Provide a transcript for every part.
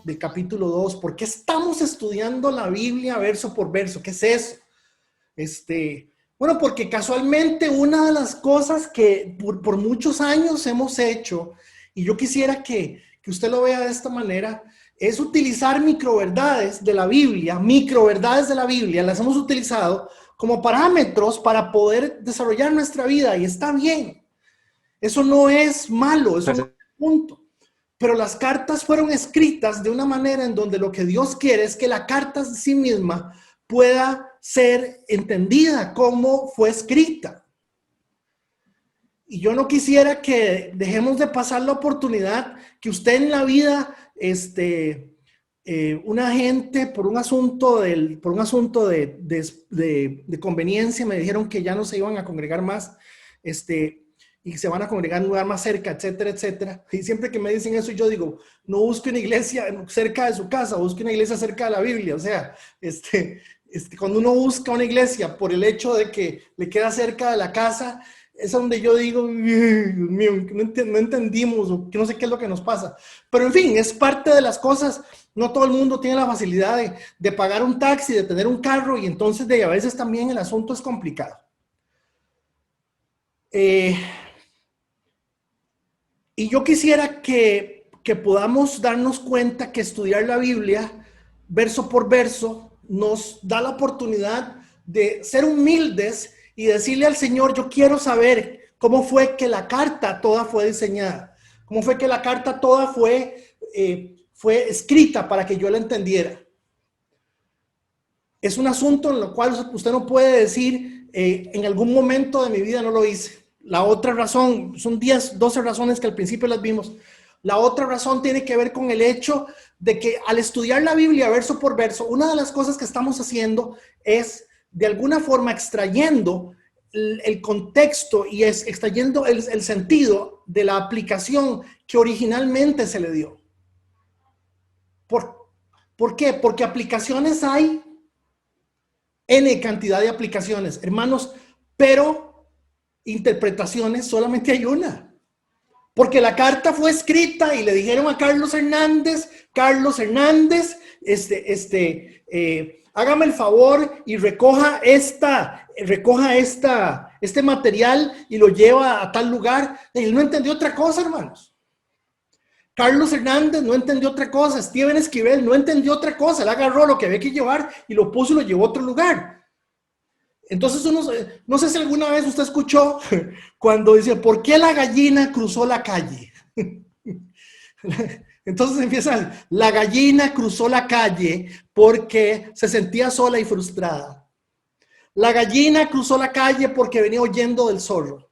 del capítulo 2. ¿Por qué estamos estudiando la Biblia verso por verso? ¿Qué es eso? Bueno, porque casualmente una de las cosas que por muchos años hemos hecho, y yo quisiera que usted lo vea de esta manera, es utilizar microverdades de la Biblia, las hemos utilizado como parámetros para poder desarrollar nuestra vida, y está bien. Eso no es malo, eso no es punto. Pero las cartas fueron escritas de una manera en donde lo que Dios quiere es que la carta en sí misma pueda ser entendida como fue escrita. Y yo no quisiera que dejemos de pasar la oportunidad que usted en la vida, una gente por un asunto de conveniencia me dijeron que ya no se iban a congregar más, y se van a congregar en un lugar más cerca, etcétera, etcétera. Y siempre que me dicen eso, yo digo, no busque una iglesia cerca de su casa, busque una iglesia cerca de la Biblia. O sea, cuando uno busca una iglesia por el hecho de que le queda cerca de la casa, es donde yo digo, Dios mío, no entendimos, o que no sé qué es lo que nos pasa. Pero en fin, es parte de las cosas. No todo el mundo tiene la facilidad de pagar un taxi, de tener un carro, y entonces a veces también el asunto es complicado. Y yo quisiera que podamos darnos cuenta que estudiar la Biblia verso por verso nos da la oportunidad de ser humildes y decirle al Señor, yo quiero saber cómo fue que la carta toda fue diseñada, cómo fue que la carta toda fue escrita para que yo la entendiera. Es un asunto en lo cual usted no puede decir, en algún momento de mi vida no lo hice. La otra razón, son 10, 12 razones que al principio las vimos. La otra razón tiene que ver con el hecho de que al estudiar la Biblia verso por verso, una de las cosas que estamos haciendo es de alguna forma extrayendo el contexto y extrayendo el sentido de la aplicación que originalmente se le dio. ¿Por qué? Porque aplicaciones hay N cantidad de aplicaciones, hermanos, pero interpretaciones solamente hay una. Porque la carta fue escrita y le dijeron a Carlos Hernández, hágame el favor y recoja este material y lo lleva a tal lugar. Él no entendió otra cosa, hermanos. Carlos Hernández no entendió otra cosa. Steven Esquivel no entendió otra cosa. Él agarró lo que había que llevar y lo puso y lo llevó a otro lugar. Entonces no sé si alguna vez usted escuchó cuando dice, ¿por qué la gallina cruzó la calle? Entonces empieza, la gallina cruzó la calle porque se sentía sola y frustrada. La gallina cruzó la calle porque venía huyendo del zorro.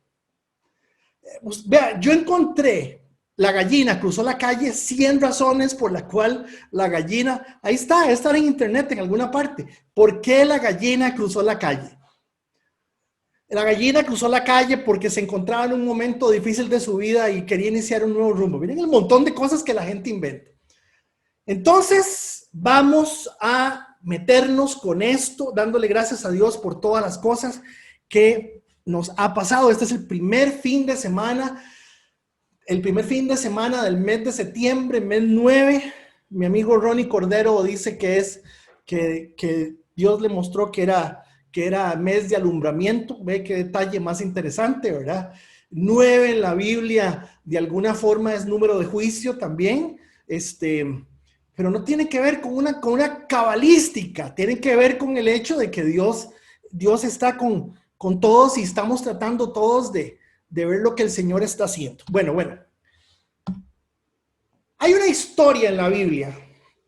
Pues, vea, yo encontré, la gallina cruzó la calle, 100 razones por la cual la gallina, ahí está en internet en alguna parte. ¿Por qué la gallina cruzó la calle? La gallina cruzó la calle porque se encontraba en un momento difícil de su vida y quería iniciar un nuevo rumbo. Miren el montón de cosas que la gente inventa. Entonces, vamos a meternos con esto, dándole gracias a Dios por todas las cosas que nos ha pasado. Este es el primer fin de semana del mes de septiembre, mes 9. Mi amigo Ronnie Cordero dice que Dios le mostró que era mes de alumbramiento. Ve qué detalle más interesante, ¿verdad? 9 en la Biblia de alguna forma es número de juicio también, pero no tiene que ver con una cabalística, tiene que ver con el hecho de que Dios está con todos y estamos tratando todos de ver lo que el Señor está haciendo. Bueno. Hay una historia en la Biblia,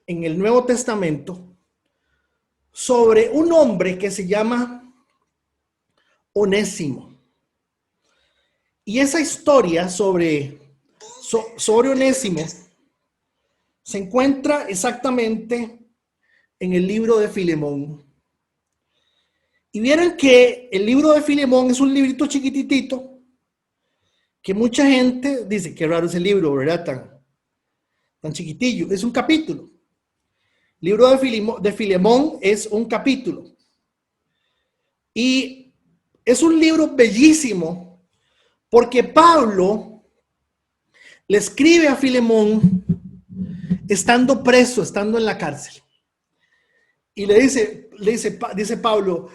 en el Nuevo Testamento, sobre un hombre que se llama Onésimo. Y esa historia sobre Onésimo se encuentra exactamente en el libro de Filemón. Y vieron que el libro de Filemón es un librito chiquititito que mucha gente dice, qué raro ese libro, ¿verdad? Tan chiquitillo. Es un capítulo. El libro de Filemón es un capítulo. Y es un libro bellísimo porque Pablo le escribe a Filemón estando preso, estando en la cárcel. Y dice Pablo,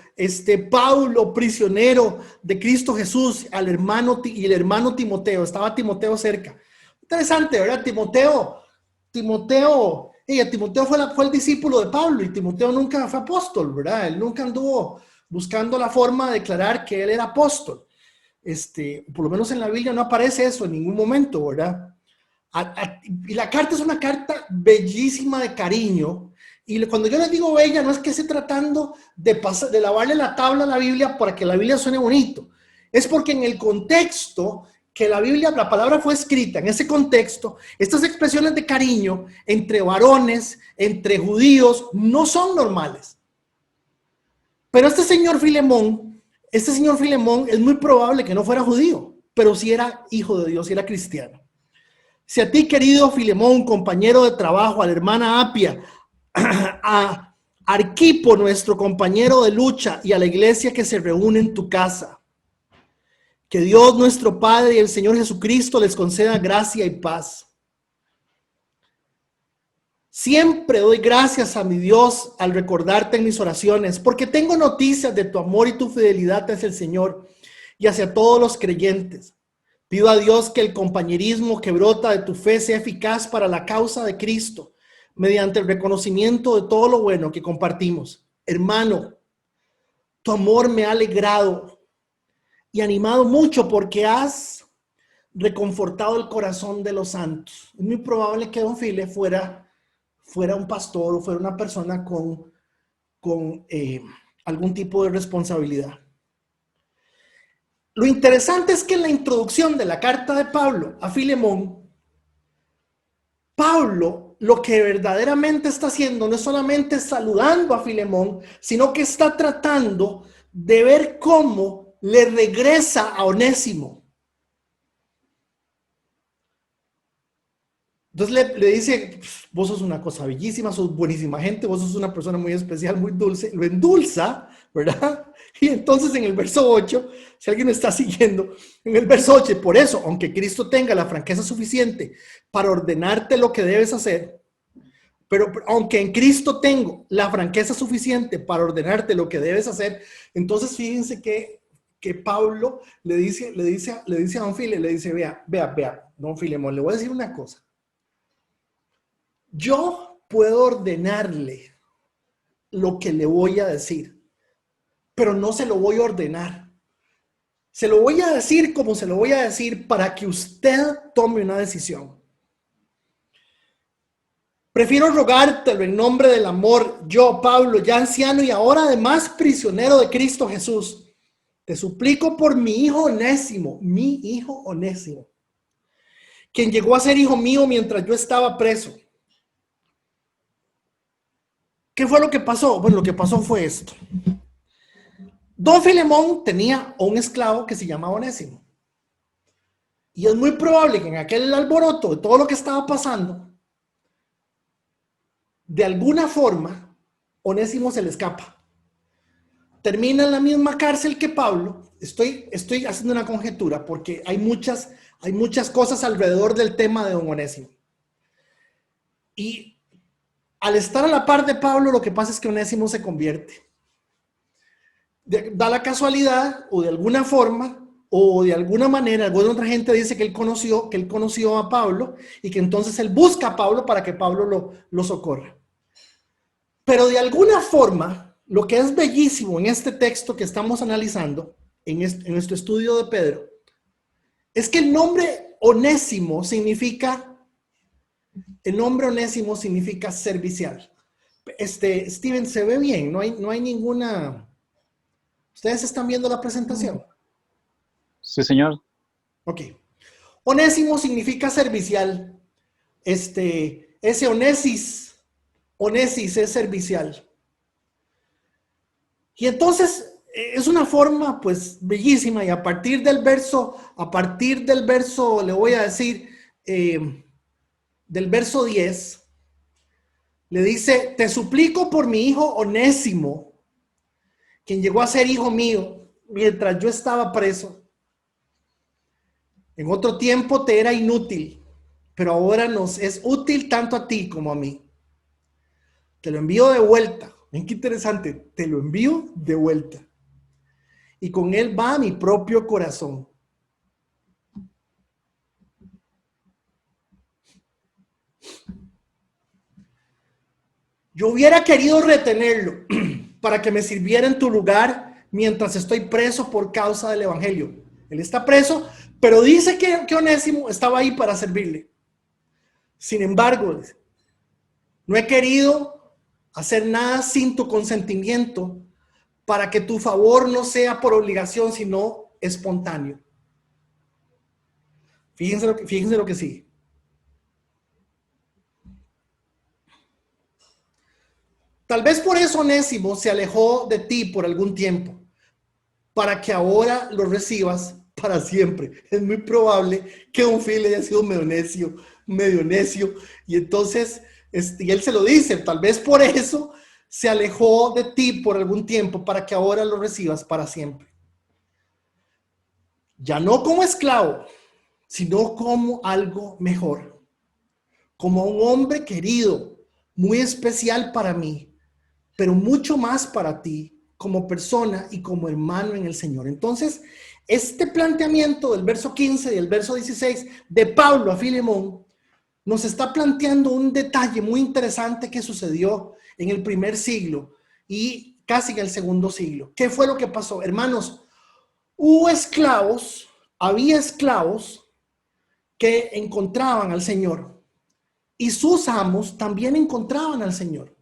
Pablo, prisionero de Cristo Jesús, al hermano y el hermano Timoteo. Estaba Timoteo cerca. Interesante, ¿verdad? Timoteo fue el discípulo de Pablo, y Timoteo nunca fue apóstol, ¿verdad? Él nunca anduvo buscando la forma de declarar que él era apóstol. Por lo menos en la Biblia no aparece eso en ningún momento, ¿verdad? Y la carta es una carta bellísima de cariño. Y cuando yo les digo bella, no es que esté tratando de lavarle la tabla a la Biblia para que la Biblia suene bonito. Es porque en el contexto que la palabra fue escrita, en ese contexto, estas expresiones de cariño entre varones, entre judíos, no son normales. Pero este señor Filemón es muy probable que no fuera judío, pero sí era hijo de Dios, sí era cristiano. Si a ti, querido Filemón, compañero de trabajo, a la hermana Apia, a Arquipo, nuestro compañero de lucha, y a la iglesia que se reúne en tu casa, que Dios nuestro Padre y el Señor Jesucristo les conceda gracia y paz. Siempre doy gracias a mi Dios al recordarte en mis oraciones, porque tengo noticias de tu amor y tu fidelidad hacia el Señor y hacia todos los creyentes. Pido a Dios que el compañerismo que brota de tu fe sea eficaz para la causa de Cristo, mediante el reconocimiento de todo lo bueno que compartimos. Hermano, tu amor me ha alegrado y animado mucho, porque has reconfortado el corazón de los santos. Es muy probable que Don File fuera un pastor o fuera una persona con algún tipo de responsabilidad. Lo interesante es que en la introducción de la carta de Pablo a Filemón, Pablo lo que verdaderamente está haciendo no es solamente saludando a Filemón, sino que está tratando de ver cómo le regresa a Onésimo. Entonces le dice, vos sos una cosa bellísima, sos buenísima gente, vos sos una persona muy especial, muy dulce, lo endulza, ¿verdad? Y entonces en el verso 8, si alguien está siguiendo, en el verso 8, por eso, aunque Cristo tenga la franqueza suficiente para ordenarte lo que debes hacer, pero aunque en Cristo tengo la franqueza suficiente para ordenarte lo que debes hacer, entonces fíjense que Pablo le dice a Don File, le dice, vea, Don Filemón, le voy a decir una cosa. Yo puedo ordenarle lo que le voy a decir, pero no se lo voy a ordenar. Se lo voy a decir como se lo voy a decir para que usted tome una decisión. Prefiero rogártelo en nombre del amor, yo, Pablo, ya anciano y ahora además prisionero de Cristo Jesús. Te suplico por mi hijo Onésimo, quien llegó a ser hijo mío mientras yo estaba preso. ¿Qué fue lo que pasó? Bueno, lo que pasó fue esto. Don Filemón tenía un esclavo que se llamaba Onésimo. Y es muy probable que en aquel alboroto de todo lo que estaba pasando, de alguna forma, Onésimo se le escapa. Termina en la misma cárcel que Pablo. Estoy haciendo una conjetura porque hay muchas cosas alrededor del tema de don Onésimo. Y al estar a la par de Pablo, lo que pasa es que Onésimo se convierte. Da la casualidad, o de alguna forma, o de alguna manera, alguna otra gente dice que él conoció a Pablo, y que entonces él busca a Pablo para que Pablo lo socorra. Pero de alguna forma, lo que es bellísimo en este texto que estamos analizando, en nuestro estudio de Pedro, es que el nombre Onésimo significa servicial. Steven, se ve bien, no hay ninguna... ¿Ustedes están viendo la presentación? Sí, señor. Ok. Onésimo significa servicial. Ese onesis es servicial. Y entonces es una forma pues bellísima, y a partir del verso, le voy a decir, del verso 10, le dice, te suplico por mi hijo Onésimo, quien llegó a ser hijo mío mientras yo estaba preso. En otro tiempo te era inútil, pero ahora nos es útil tanto a ti como a mí. Te lo envío de vuelta. Ven qué interesante, te lo envío de vuelta. Y con él va mi propio corazón. Yo hubiera querido retenerlo para que me sirviera en tu lugar mientras estoy preso por causa del evangelio. Él está preso, pero dice que Onésimo estaba ahí para servirle. Sin embargo, no he querido hacer nada sin tu consentimiento para que tu favor no sea por obligación, sino espontáneo. Fíjense lo que sigue. Tal vez por eso Onésimo se alejó de ti por algún tiempo, para que ahora lo recibas para siempre. Es muy probable que Don Phil haya sido medio necio, y entonces, y él se lo dice, tal vez por eso se alejó de ti por algún tiempo, para que ahora lo recibas para siempre. Ya no como esclavo, sino como algo mejor, como un hombre querido, muy especial para mí, pero mucho más para ti como persona y como hermano en el Señor. Entonces, este planteamiento del verso 15 y el verso 16 de Pablo a Filemón nos está planteando un detalle muy interesante que sucedió en el primer siglo y casi en el segundo siglo. ¿Qué fue lo que pasó? Hermanos, había esclavos que encontraban al Señor y sus amos también encontraban al Señor.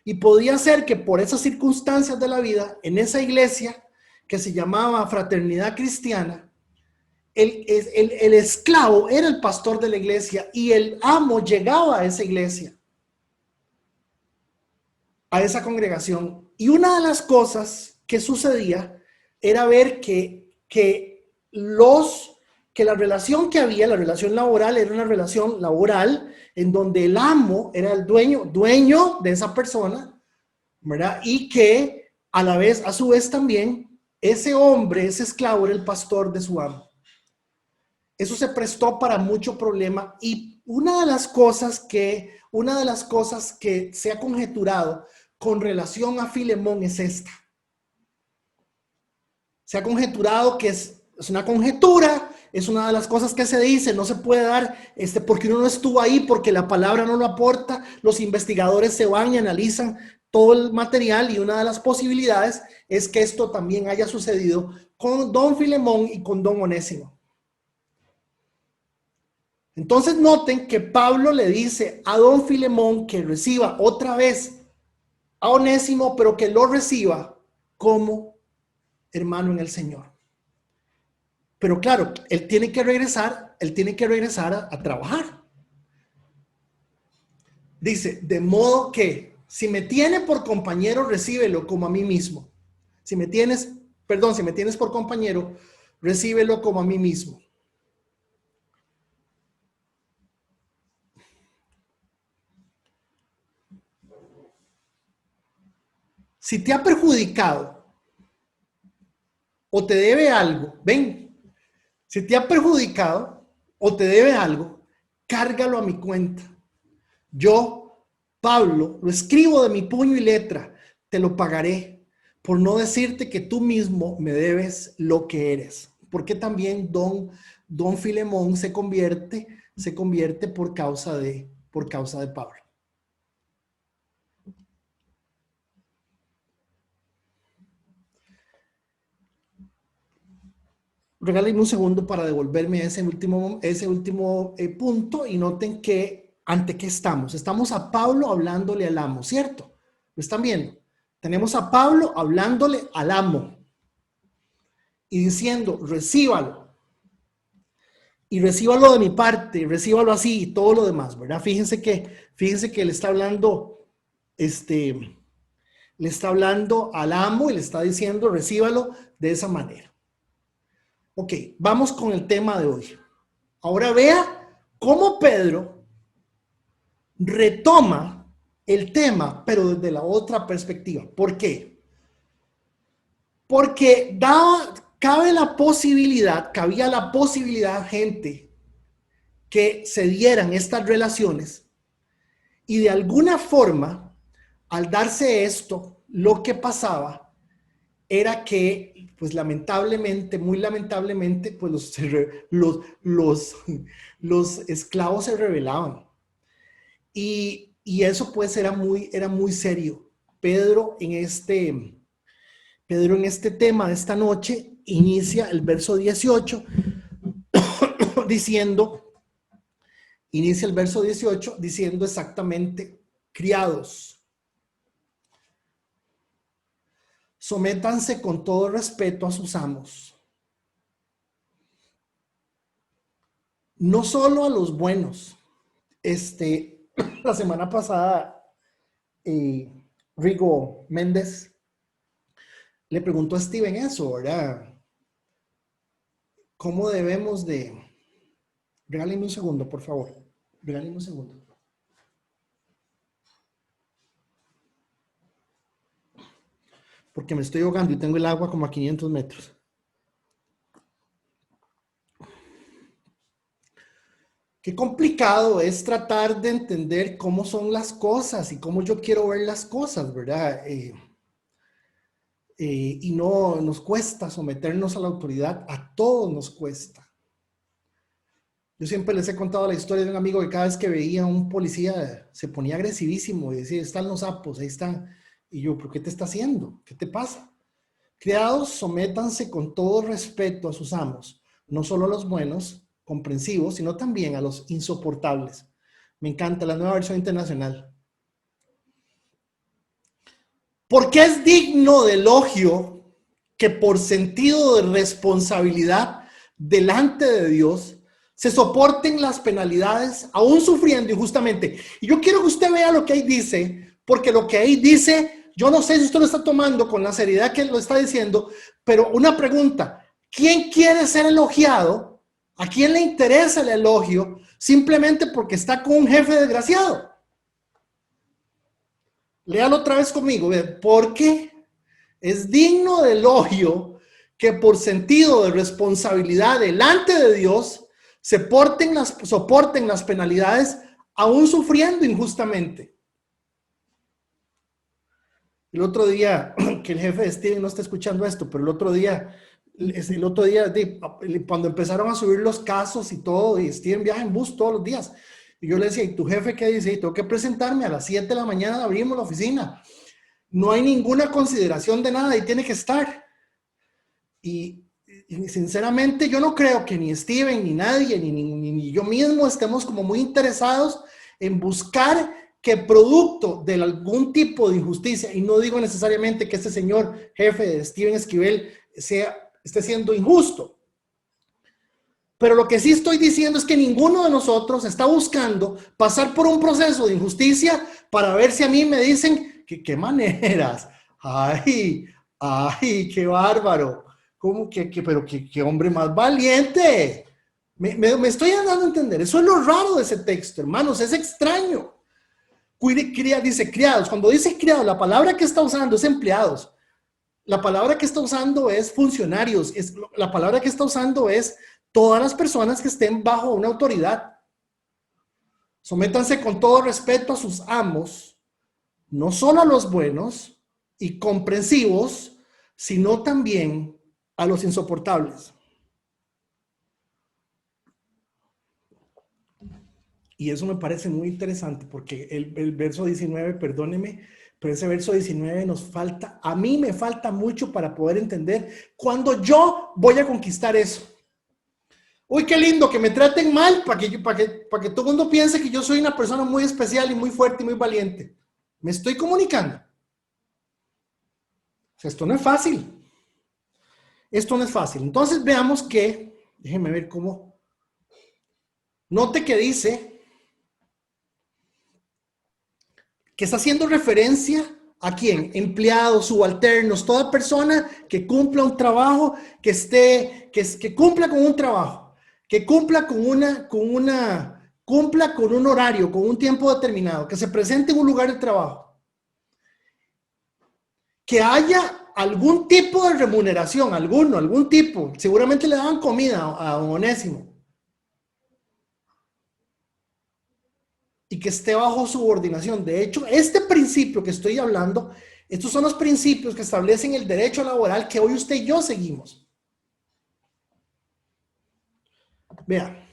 Y podía ser que por esas circunstancias de la vida, en esa iglesia que se llamaba Fraternidad Cristiana, el esclavo era el pastor de la iglesia y el amo llegaba a esa iglesia, a esa congregación. Y una de las cosas que sucedía era ver que la relación que había, la relación laboral, era una relación laboral en donde el amo era el dueño de esa persona, ¿verdad? Y que a su vez también, ese hombre, ese esclavo era el pastor de su amo. Eso se prestó para mucho problema, y una de las cosas que se ha conjeturado con relación a Filemón es esta. Se ha conjeturado que es una conjetura, es una de las cosas que se dice, no se puede dar porque uno no estuvo ahí, porque la palabra no lo aporta. Los investigadores se van y analizan todo el material, y una de las posibilidades es que esto también haya sucedido con don Filemón y con don Onésimo. Entonces noten que Pablo le dice a don Filemón que reciba otra vez a Onésimo, pero que lo reciba como hermano en el Señor. Pero claro, él tiene que regresar a trabajar. Dice, de modo que si me tiene por compañero, recíbelo como a mí mismo. Si me tienes por compañero, recíbelo como a mí mismo. Si te ha perjudicado o te debe algo, si te ha perjudicado o te debe algo, cárgalo a mi cuenta. Yo, Pablo, lo escribo de mi puño y letra, te lo pagaré, por no decirte que tú mismo me debes lo que eres. Porque también don Filemón se convierte por causa de Pablo. Regálenme un segundo para devolverme a ese último punto, y noten que ante qué estamos. Estamos a Pablo hablándole al amo, ¿cierto? ¿Lo están viendo? Tenemos a Pablo hablándole al amo y diciendo, recíbalo. Y recíbalo de mi parte, recíbalo así y todo lo demás, ¿verdad? Fíjense que le está hablando, le está hablando al amo y le está diciendo, recíbalo de esa manera. Ok, vamos con el tema de hoy. Ahora vea cómo Pedro retoma el tema, pero desde la otra perspectiva. ¿Por qué? Porque cabía la posibilidad, gente, que se dieran estas relaciones y de alguna forma, al darse esto, lo que pasaba era que, pues lamentablemente, muy lamentablemente, pues los esclavos se rebelaban. Y eso pues era muy serio. Pedro en este tema de esta noche inicia el verso 18 diciendo exactamente: criados, sométanse con todo respeto a sus amos, no solo a los buenos. La semana pasada, Rigo Méndez le preguntó a Steven eso, ¿verdad? ¿Cómo debemos de... Regáleme un segundo, por favor. Regáleme un segundo. Porque me estoy ahogando y tengo el agua como a 500 metros. Qué complicado es tratar de entender cómo son las cosas y cómo yo quiero ver las cosas, ¿verdad? Y no nos cuesta someternos a la autoridad, a todos nos cuesta. Yo siempre les he contado la historia de un amigo que cada vez que veía a un policía se ponía agresivísimo y decía: están los sapos, ahí están. Y yo: ¿pero qué te está haciendo? ¿Qué te pasa? Criados, sométanse con todo respeto a sus amos, no solo a los buenos, comprensivos, sino también a los insoportables. Me encanta la nueva versión internacional. Porque es digno de elogio que por sentido de responsabilidad delante de Dios se soporten las penalidades, aún sufriendo injustamente. Y yo quiero que usted vea lo que ahí dice, porque lo que ahí dice, yo no sé si usted lo está tomando con la seriedad que lo está diciendo, pero una pregunta: ¿quién quiere ser elogiado? ¿A quién le interesa el elogio simplemente porque está con un jefe desgraciado? Léalo otra vez conmigo. Porque es digno de elogio que por sentido de responsabilidad delante de Dios soporten las penalidades, aún sufriendo injustamente. El otro día, que el jefe de Steven no está escuchando esto, pero el otro día, cuando empezaron a subir los casos y todo, y Steven viaja en bus todos los días, y yo le decía: ¿y tu jefe qué dice? Y tengo que presentarme a las 7 de la mañana, abrimos la oficina. No hay ninguna consideración de nada y tiene que estar. Y sinceramente yo no creo que ni Steven, ni nadie, ni yo mismo estemos como muy interesados en buscar que producto de algún tipo de injusticia, y no digo necesariamente que este señor jefe de Steven Esquivel esté siendo injusto, pero lo que sí estoy diciendo es que ninguno de nosotros está buscando pasar por un proceso de injusticia para ver si a mí me dicen que qué maneras, ay, qué bárbaro, ¿cómo pero qué hombre más valiente? Me estoy dando a entender. Eso es lo raro de ese texto, hermanos, es extraño. Dice criados. Cuando dice criados, la palabra que está usando es empleados. La palabra que está usando es funcionarios. La palabra que está usando es todas las personas que estén bajo una autoridad. Sométanse con todo respeto a sus amos, no solo a los buenos y comprensivos, sino también a los insoportables. Y eso me parece muy interesante porque el verso 19, perdóneme, pero ese verso 19 a mí me falta mucho para poder entender cuándo yo voy a conquistar eso. Uy, qué lindo que me traten mal para que todo el mundo piense que yo soy una persona muy especial y muy fuerte y muy valiente. Me estoy comunicando. O sea, esto no es fácil. Esto no es fácil. Entonces veamos que, déjenme ver cómo. Note que dice que está haciendo referencia ¿a quién? Empleados, subalternos, toda persona que cumpla un trabajo, que cumpla con un trabajo, que cumpla cumpla con un horario, con un tiempo determinado, que se presente en un lugar de trabajo, que haya algún tipo de remuneración, algún tipo, seguramente le daban comida a don Onésimo. y que esté bajo subordinación. De hecho, este principio que estoy hablando, estos son los principios que establecen el derecho laboral que hoy usted y yo seguimos. Vea,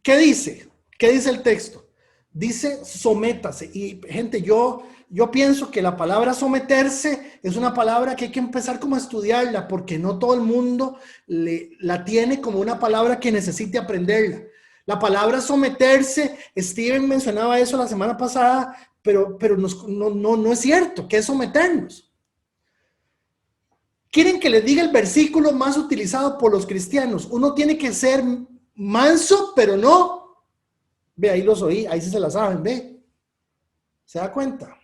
¿qué dice? ¿Qué dice el texto? Dice sométase. Y gente, yo pienso que la palabra someterse es una palabra que hay que empezar como a estudiarla, porque no todo el mundo la tiene como una palabra que necesite aprenderla. La palabra someterse, Steven mencionaba eso la semana pasada, pero no es cierto. ¿Qué es someternos? ¿Quieren que les diga el versículo más utilizado por los cristianos? Uno tiene que ser manso, pero no. Ve, ahí los oí, ahí sí se la saben, ve. ¿Se da cuenta?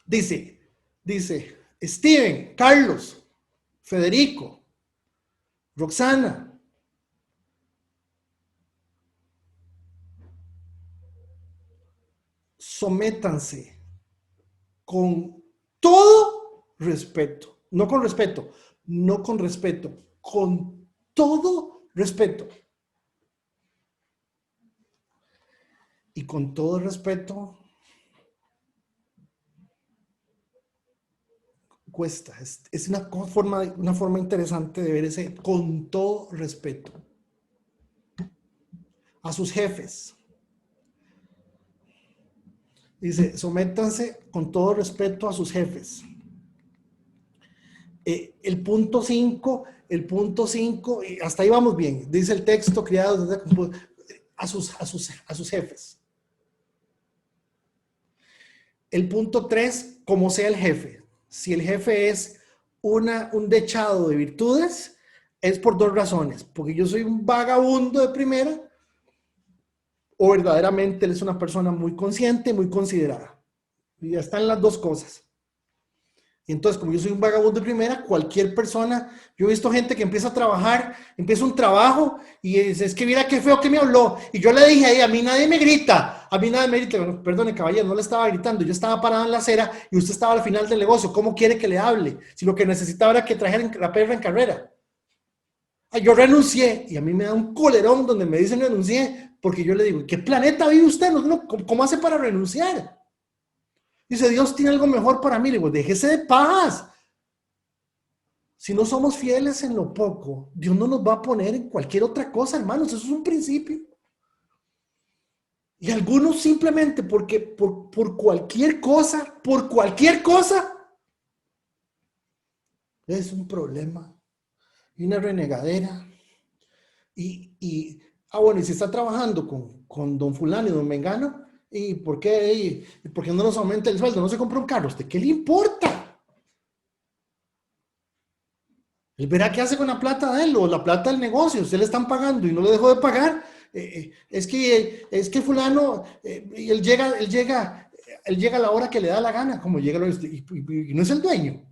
Dice, Steven, Carlos, Federico, Roxana, sométanse con todo respeto, no con respeto, no con respeto, con todo respeto. Y con todo respeto, cuesta. Es una forma interesante de ver ese con todo respeto. A sus jefes. Dice, sométanse con todo respeto a sus jefes. El punto 5, hasta ahí vamos bien. Dice el texto, criados a sus jefes. El punto 3, como sea el jefe. Si el jefe es un dechado de virtudes, es por dos razones. Porque yo soy un vagabundo de primera, o verdaderamente él es una persona muy consciente, muy considerada. Y ya están las dos cosas. Y entonces, como yo soy un vagabundo de primera, cualquier persona, yo he visto gente que empieza a trabajar, empieza un trabajo y dice, es que mira qué feo que me habló. Y yo le dije, a mí nadie me grita, Bueno, perdone caballero, no le estaba gritando, yo estaba parado en la acera y usted estaba al final del negocio. ¿Cómo quiere que le hable? Si lo que necesitaba era que trajeran la perra en carrera. Yo renuncié y a mí me da un colerón donde me dicen renuncié, porque yo le digo, ¿qué planeta vive usted? ¿Cómo hace para renunciar? Dice, Dios tiene algo mejor para mí. Le digo, déjese de paz. Si no somos fieles en lo poco, Dios no nos va a poner en cualquier otra cosa, hermanos. Eso es un principio. Y algunos simplemente porque por cualquier cosa, es un problema y una renegadera. Bueno, y si está trabajando con don fulano y don Mengano, ¿y por qué no nos aumenta el sueldo? ¿No se compra un carro? ¿Usted qué le importa? Él verá qué hace con la plata de él o la plata del negocio. Usted le están pagando y no le dejó de pagar. Es que fulano, él llega a la hora que le da la gana, como llega y no es el dueño.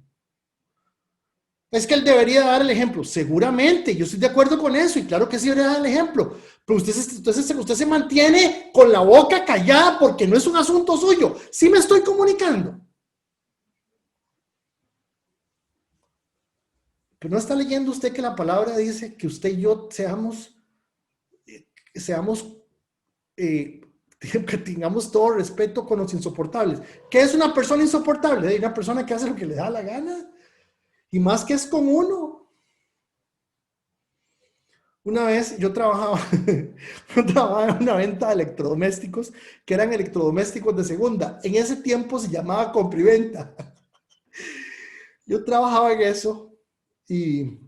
Es que él debería dar el ejemplo. Seguramente, yo estoy de acuerdo con eso y claro que sí debería dar el ejemplo. Pero usted se mantiene con la boca callada porque no es un asunto suyo. Sí me estoy comunicando. Pero no está leyendo usted que la palabra dice que usted y yo que tengamos todo respeto con los insoportables. ¿Qué es una persona insoportable? Una persona que hace lo que le da la gana. Y más que es con uno. Una vez yo trabajaba en una venta de electrodomésticos, que eran electrodomésticos de segunda. En ese tiempo se llamaba Compriventa. Yo trabajaba en eso y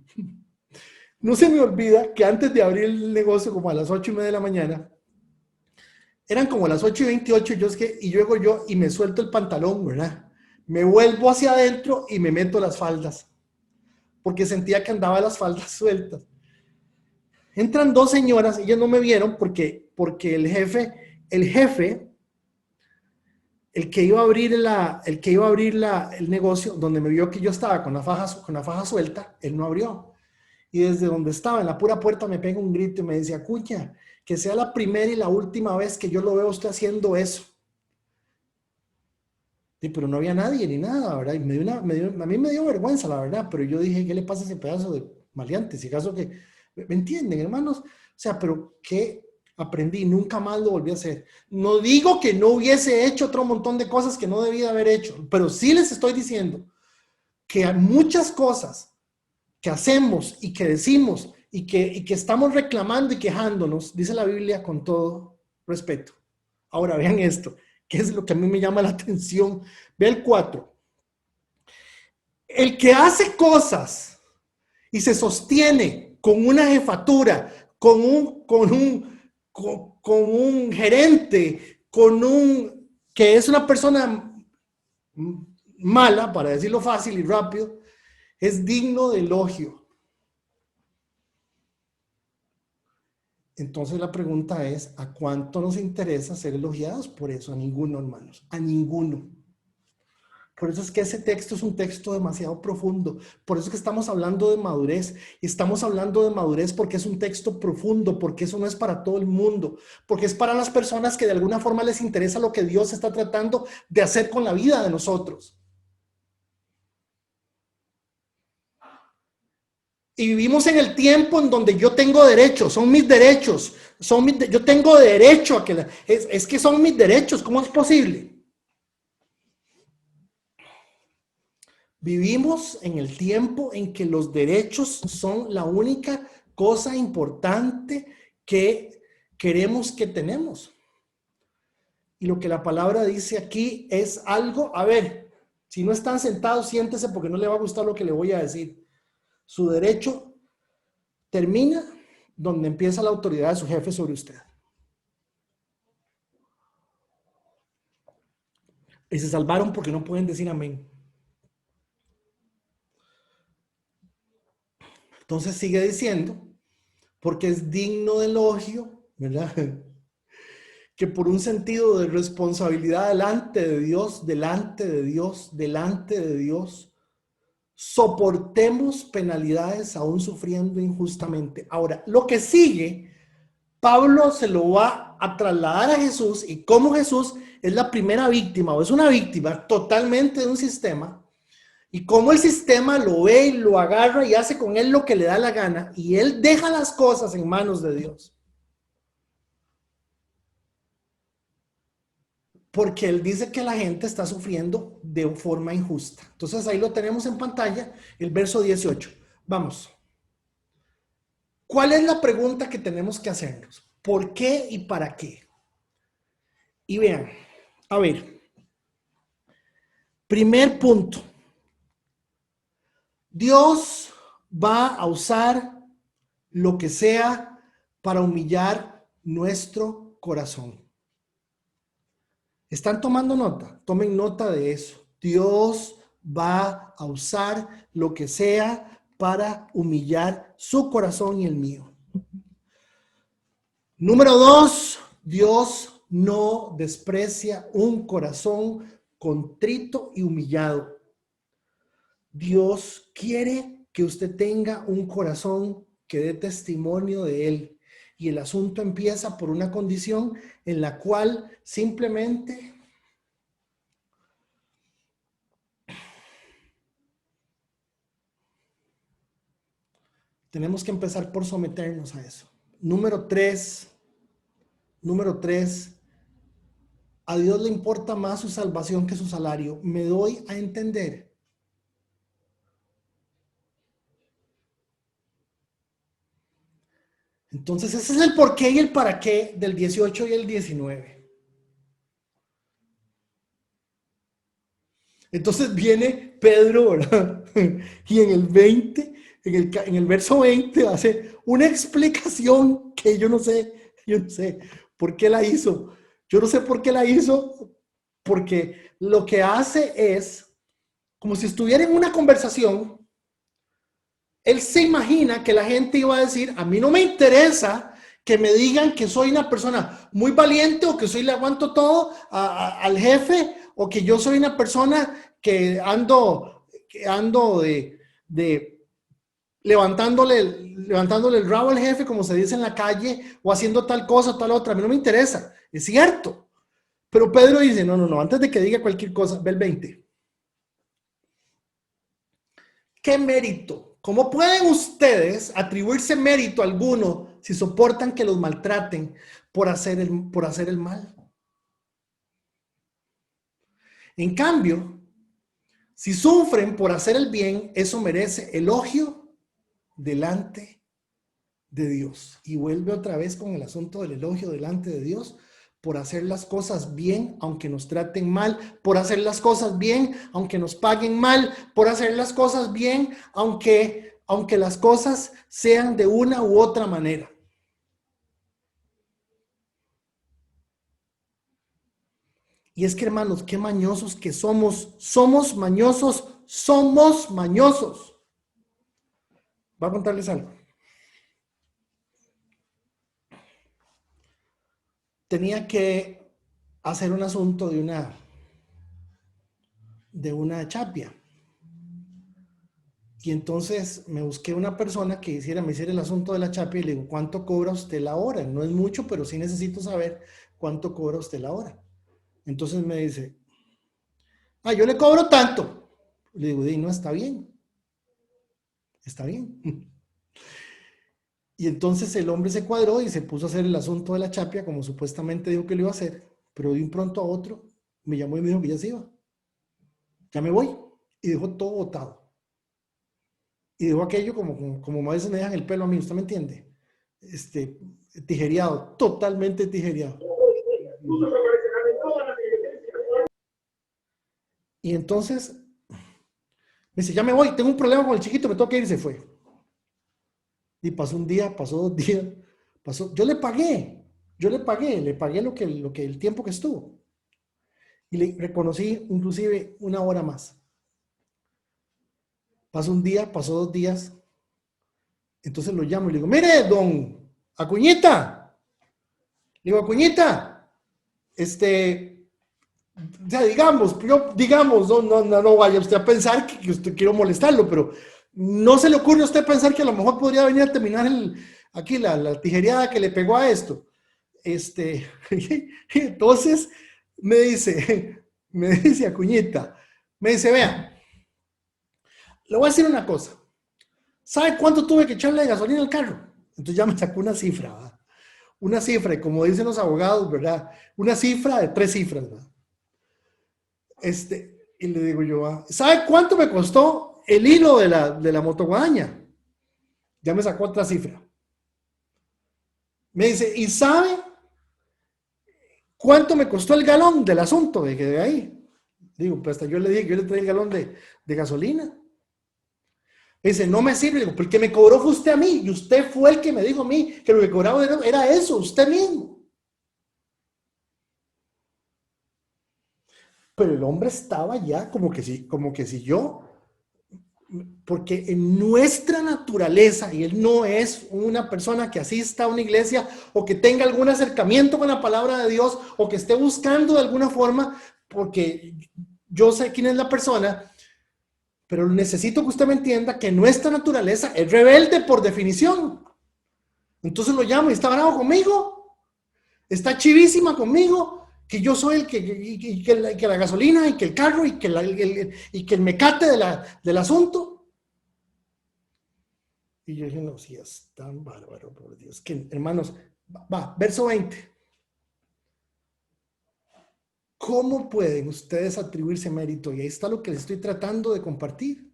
no se me olvida que antes de abrir el negocio, como a las 8:30 de la mañana, eran como las 8:28, y llego yo y me suelto el pantalón, ¿verdad? Me vuelvo hacia adentro y me meto las faldas, porque sentía que andaba las faldas sueltas. Entran dos señoras, ellas no me vieron porque el jefe, el que iba a abrir el negocio, donde me vio que yo estaba con la faja suelta, él no abrió. Y desde donde estaba, en la pura puerta, me pega un grito y me dice, Acuña, que sea la primera y la última vez que yo lo veo a usted haciendo eso. Sí, pero no había nadie ni nada, ¿verdad? Y a mí me dio vergüenza, la verdad, pero yo dije, ¿qué le pasa a ese pedazo de maleante? Si acaso que, ¿me entienden, hermanos? O sea, pero ¿qué aprendí? Nunca más lo volví a hacer. No digo que no hubiese hecho otro montón de cosas que no debía haber hecho, pero sí les estoy diciendo que hay muchas cosas que hacemos y que decimos y que estamos reclamando y quejándonos, dice la Biblia con todo respeto. Ahora vean esto, que es lo que a mí me llama la atención. Ve el 4. El que hace cosas y se sostiene con una jefatura, con un gerente, que es una persona mala, para decirlo fácil y rápido, es digno de elogio. Entonces la pregunta es, ¿a cuánto nos interesa ser elogiados por eso? A ninguno, hermanos, a ninguno. Por eso es que ese texto es un texto demasiado profundo. Por eso es que estamos hablando de madurez. Y estamos hablando de madurez porque es un texto profundo, porque eso no es para todo el mundo, porque es para las personas que de alguna forma les interesa lo que Dios está tratando de hacer con la vida de nosotros. Y vivimos en el tiempo en donde yo tengo derechos, son mis derechos, yo tengo derecho a que, es que son mis derechos, ¿cómo es posible? Vivimos en el tiempo en que los derechos son la única cosa importante que queremos que tenemos. Y lo que la palabra dice aquí es algo, a ver, si no están sentados, siéntese porque no le va a gustar lo que le voy a decir. Su derecho termina donde empieza la autoridad de su jefe sobre usted. Y se salvaron porque no pueden decir amén. Entonces sigue diciendo, porque es digno de elogio, ¿verdad? Que por un sentido de responsabilidad delante de Dios, soportemos penalidades aún sufriendo injustamente. Ahora, lo que sigue, Pablo se lo va a trasladar a Jesús y como Jesús es la primera víctima o es una víctima totalmente de un sistema y cómo el sistema lo ve y lo agarra y hace con él lo que le da la gana y él deja las cosas en manos de Dios. Porque él dice que la gente está sufriendo de forma injusta. Entonces ahí lo tenemos en pantalla, el verso 18. Vamos. ¿Cuál es la pregunta que tenemos que hacernos? ¿Por qué y para qué? Y vean, a ver, primer punto. Dios va a usar lo que sea para humillar nuestro corazón. ¿Están tomando nota? Tomen nota de eso. Dios va a usar lo que sea para humillar su corazón y el mío. Número 2, Dios no desprecia un corazón contrito y humillado. Dios quiere que usted tenga un corazón que dé testimonio de Él. Y el asunto empieza por una condición en la cual simplemente tenemos que empezar por someternos a eso. Número 3, a Dios le importa más su salvación que su salario. Me doy a entender. Entonces ese es el por qué y el para qué del 18 y el 19. Entonces viene Pedro, ¿verdad? Y en el 20, en el verso 20 hace una explicación que yo no sé por qué la hizo. Yo no sé por qué la hizo, porque lo que hace es como si estuviera en una conversación. Él se imagina que la gente iba a decir, a mí no me interesa que me digan que soy una persona muy valiente o que le aguanto todo al jefe o que yo soy una persona que ando de levantándole el rabo al jefe, como se dice en la calle, o haciendo tal cosa o tal otra. A mí no me interesa, es cierto. Pero Pedro dice, no, antes de que diga cualquier cosa, ve el 20. ¿Qué mérito? ¿Cómo pueden ustedes atribuirse mérito alguno si soportan que los maltraten por hacer el mal? En cambio, si sufren por hacer el bien, eso merece elogio delante de Dios. Y vuelve otra vez con el asunto del elogio delante de Dios por hacer las cosas bien, aunque nos traten mal, por hacer las cosas bien, aunque nos paguen mal, por hacer las cosas bien, aunque las cosas sean de una u otra manera. Y es que, hermanos, qué mañosos que somos. Somos mañosos. Voy a contarles algo. Tenía que hacer un asunto de una chapia. Y entonces me busqué una persona que me hiciera el asunto de la chapia y le digo, ¿cuánto cobra usted la hora? No es mucho, pero sí necesito saber cuánto cobra usted la hora. Entonces me dice, yo le cobro tanto. Le digo, no, está bien. Está bien. Y entonces el hombre se cuadró y se puso a hacer el asunto de la chapia como supuestamente dijo que lo iba a hacer, pero de un pronto a otro me llamó y me dijo que ya se iba. Ya me voy. Y dejó todo botado. Y dejó aquello como a veces me dejan el pelo a mí, ¿usted me entiende? Tijereado, totalmente tijereado. Y entonces me dice, ya me voy, tengo un problema con el chiquito, me tengo que ir y se fue. Y pasó un día, pasó 2 días, yo le pagué lo que el tiempo que estuvo. Y le reconocí inclusive 1 hora más. Pasó un día, pasó 2 días. Entonces lo llamo y le digo, mire, don Acuñita. Le digo, Acuñita, ya digamos, no vaya usted a pensar que usted quiero molestarlo, pero no se le ocurre a usted pensar que a lo mejor podría venir a terminar aquí la tijereada que le pegó a esto. Entonces me dice Acuñita, me dice, vea, le voy a decir una cosa. ¿Sabe cuánto tuve que echarle de gasolina al carro? Entonces ya me sacó una cifra, ¿verdad? Una cifra, y como dicen los abogados, ¿verdad? Una cifra de 3 cifras, ¿verdad? Y le digo yo, ¿sabe cuánto me costó el hilo de la motoguadaña? Ya me sacó otra cifra. Me dice, ¿y sabe cuánto me costó el galón del asunto de ahí? Digo, pues hasta yo le dije que yo le traía el galón de gasolina. Me dice, no me sirve. Digo, porque me cobró fue usted a mí. Y usted fue el que me dijo a mí que lo que cobraba era eso, usted mismo. Pero el hombre estaba ya como que si yo, porque en nuestra naturaleza, y él no es una persona que asista a una iglesia o que tenga algún acercamiento con la palabra de Dios o que esté buscando de alguna forma, porque yo sé quién es la persona, pero necesito que usted me entienda que nuestra naturaleza es rebelde por definición. Entonces lo llamo y está bravo conmigo, está chivísima conmigo, que yo soy el que la gasolina y que el carro y que el mecate del asunto. Y yo dije, no, si es tan bárbaro, por Dios. Que, hermanos, verso 20. ¿Cómo pueden ustedes atribuirse mérito? Y ahí está lo que les estoy tratando de compartir.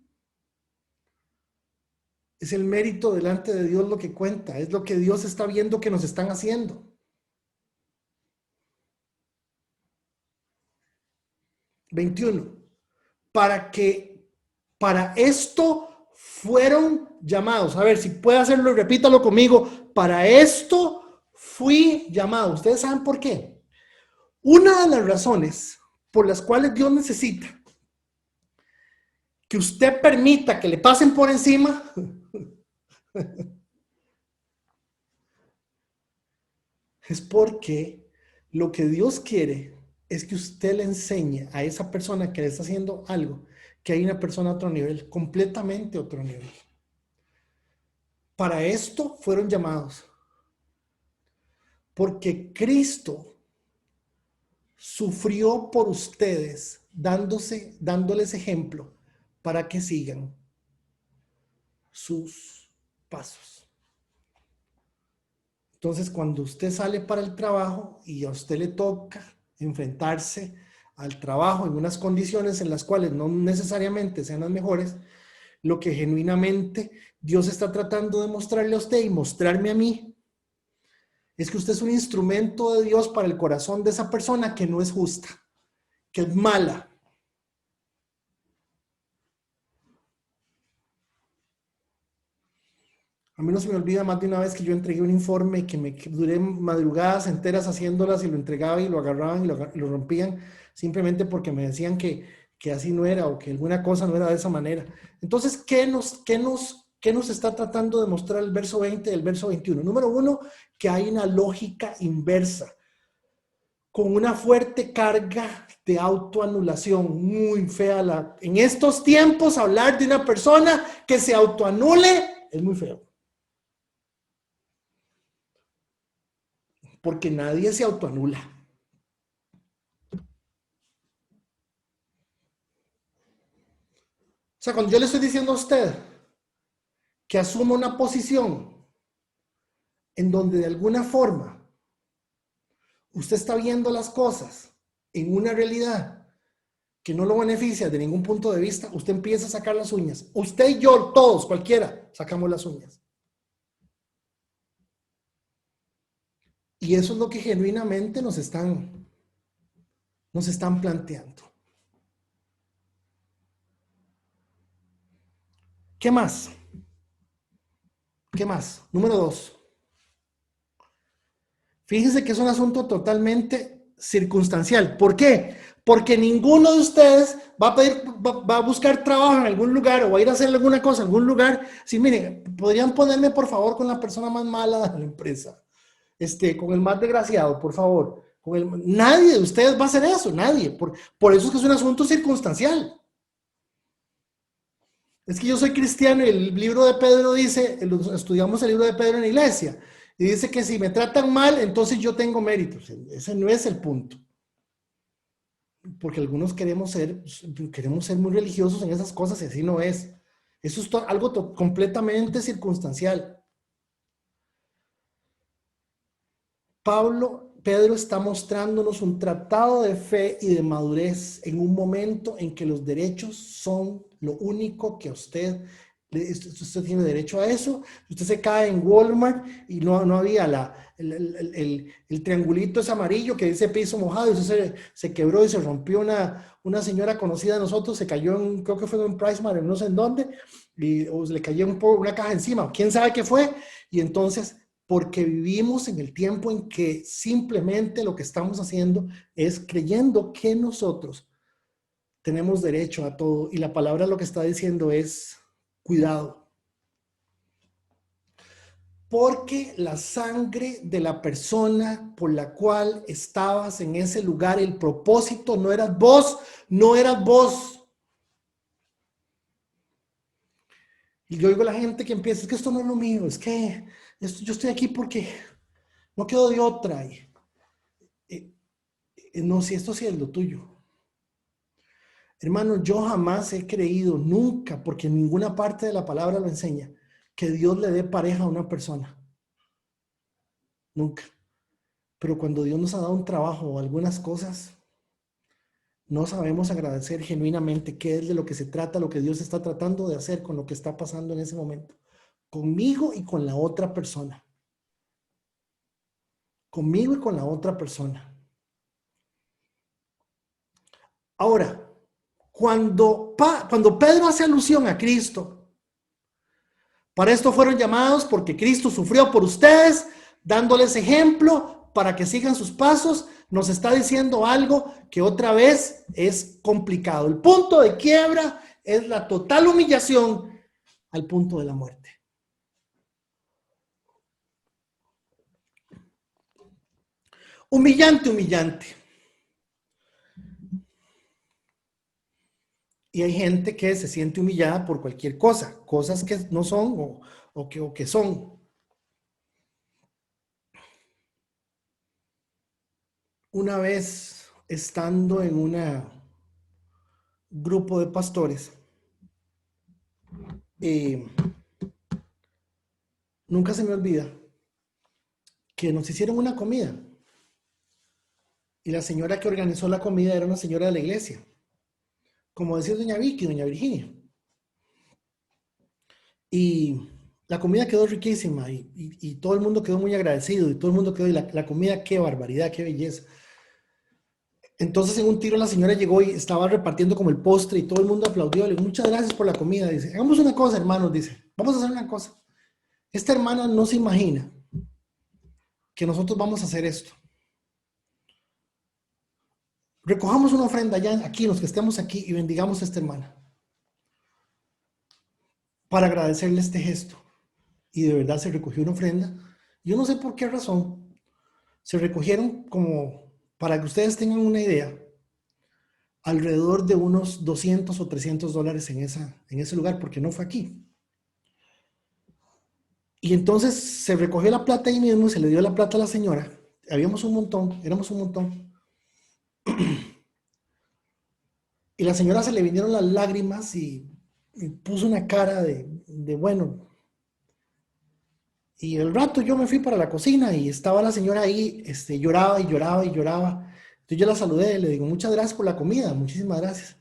Es el mérito delante de Dios lo que cuenta, es lo que Dios está viendo que nos están haciendo. 21. Para esto fueron llamados. A ver, si puede hacerlo, repítalo conmigo. Para esto fui llamado. ¿Ustedes saben por qué? Una de las razones por las cuales Dios necesita que usted permita que le pasen por encima es porque lo que Dios quiere es que usted le enseñe a esa persona que le está haciendo algo, que hay una persona a otro nivel, completamente otro nivel. Para esto fueron llamados, porque Cristo sufrió por ustedes, dándoles ejemplo para que sigan sus pasos. Entonces, cuando usted sale para el trabajo y a usted le toca enfrentarse al trabajo en unas condiciones en las cuales no necesariamente sean las mejores, lo que genuinamente Dios está tratando de mostrarle a usted y mostrarme a mí es que usted es un instrumento de Dios para el corazón de esa persona que no es justa, que es mala. A mí no se me olvida más de una vez que yo entregué un informe que me duré madrugadas enteras haciéndolas y lo entregaba y lo agarraban y lo rompían simplemente porque me decían que así no era o que alguna cosa no era de esa manera. Entonces, ¿qué nos está tratando de mostrar el verso 20 del verso 21? Número uno, que hay una lógica inversa con una fuerte carga de autoanulación muy fea. En estos tiempos, hablar de una persona que se autoanule es muy feo. Porque nadie se autoanula. O sea, cuando yo le estoy diciendo a usted que asuma una posición en donde de alguna forma usted está viendo las cosas en una realidad que no lo beneficia de ningún punto de vista, usted empieza a sacar las uñas. Usted y yo, todos, cualquiera, sacamos las uñas. Y eso es lo que genuinamente nos están planteando. ¿Qué más? ¿Qué más? Número 2. Fíjense que es un asunto totalmente circunstancial. ¿Por qué? Porque ninguno de ustedes va a buscar trabajo en algún lugar o va a ir a hacer alguna cosa en algún lugar. Sí, miren, podrían ponerme por favor con la persona más mala de la empresa, con el más desgraciado, por favor. Nadie de ustedes va a hacer eso, nadie. Por eso es que es un asunto circunstancial. Es que yo soy cristiano y el libro de Pedro dice, estudiamos el libro de Pedro en la iglesia, y dice que si me tratan mal, entonces yo tengo méritos. Ese no es el punto. Porque algunos queremos ser muy religiosos en esas cosas y así no es. Eso es algo completamente circunstancial. Pedro está mostrándonos un tratado de fe y de madurez en un momento en que los derechos son lo único que usted tiene derecho a eso. Usted se cae en Walmart y no había el triangulito ese amarillo que dice piso mojado, y usted se quebró y se rompió. Una señora conocida de nosotros se cayó creo que fue en PriceMart, no sé en dónde, o le cayó una caja encima, quién sabe qué fue, y entonces porque vivimos en el tiempo en que simplemente lo que estamos haciendo es creyendo que nosotros tenemos derecho a todo, y la palabra lo que está diciendo es cuidado. Porque la sangre de la persona por la cual estabas en ese lugar, el propósito no eras vos, no eras vos. Y yo oigo a la gente que empieza, es que esto no es lo mío, es que yo estoy aquí porque no quedo de otra. No, si esto sí es lo tuyo. Hermano, yo jamás he creído, nunca, porque en ninguna parte de la palabra lo enseña, que Dios le dé pareja a una persona. Nunca. Pero cuando Dios nos ha dado un trabajo o algunas cosas, no sabemos agradecer genuinamente qué es de lo que se trata, lo que Dios está tratando de hacer con lo que está pasando en ese momento. Conmigo y con la otra persona. Conmigo y con la otra persona. Ahora, cuando Pedro hace alusión a Cristo, para esto fueron llamados porque Cristo sufrió por ustedes, dándoles ejemplo para que sigan sus pasos, nos está diciendo algo que otra vez es complicado. El punto de quiebra es la total humillación al punto de la muerte. Humillante, humillante. Y hay gente que se siente humillada por cualquier cosa, cosas que no son o que son. Una vez estando en un grupo de pastores, nunca se me olvida que nos hicieron una comida y la señora que organizó la comida era una señora de la iglesia, como decía doña Vicky, doña Virginia. Y la comida quedó riquísima y todo el mundo quedó muy agradecido y todo el mundo quedó, y la comida, qué barbaridad, qué belleza. Entonces en un tiro la señora llegó y estaba repartiendo como el postre y todo el mundo aplaudió. Le dijo, muchas gracias por la comida. Dice, hagamos una cosa, hermanos, dice, vamos a hacer una cosa. Esta hermana no se imagina que nosotros vamos a hacer esto. Recojamos una ofrenda ya aquí, los que estemos aquí, y bendigamos a esta hermana para agradecerle este gesto. Y de verdad se recogió una ofrenda. Yo no sé por qué razón. Se recogieron, como para que ustedes tengan una idea, alrededor de unos 200 o 300 dólares en ese lugar, porque no fue aquí. Y entonces se recogió la plata ahí mismo, se le dio la plata a la señora. Habíamos un montón, éramos un montón. Y la señora se le vinieron las lágrimas y puso una cara de bueno. Y el rato yo me fui para la cocina y estaba la señora ahí, lloraba y lloraba y lloraba. Entonces yo la saludé, le digo, muchas gracias por la comida, muchísimas gracias.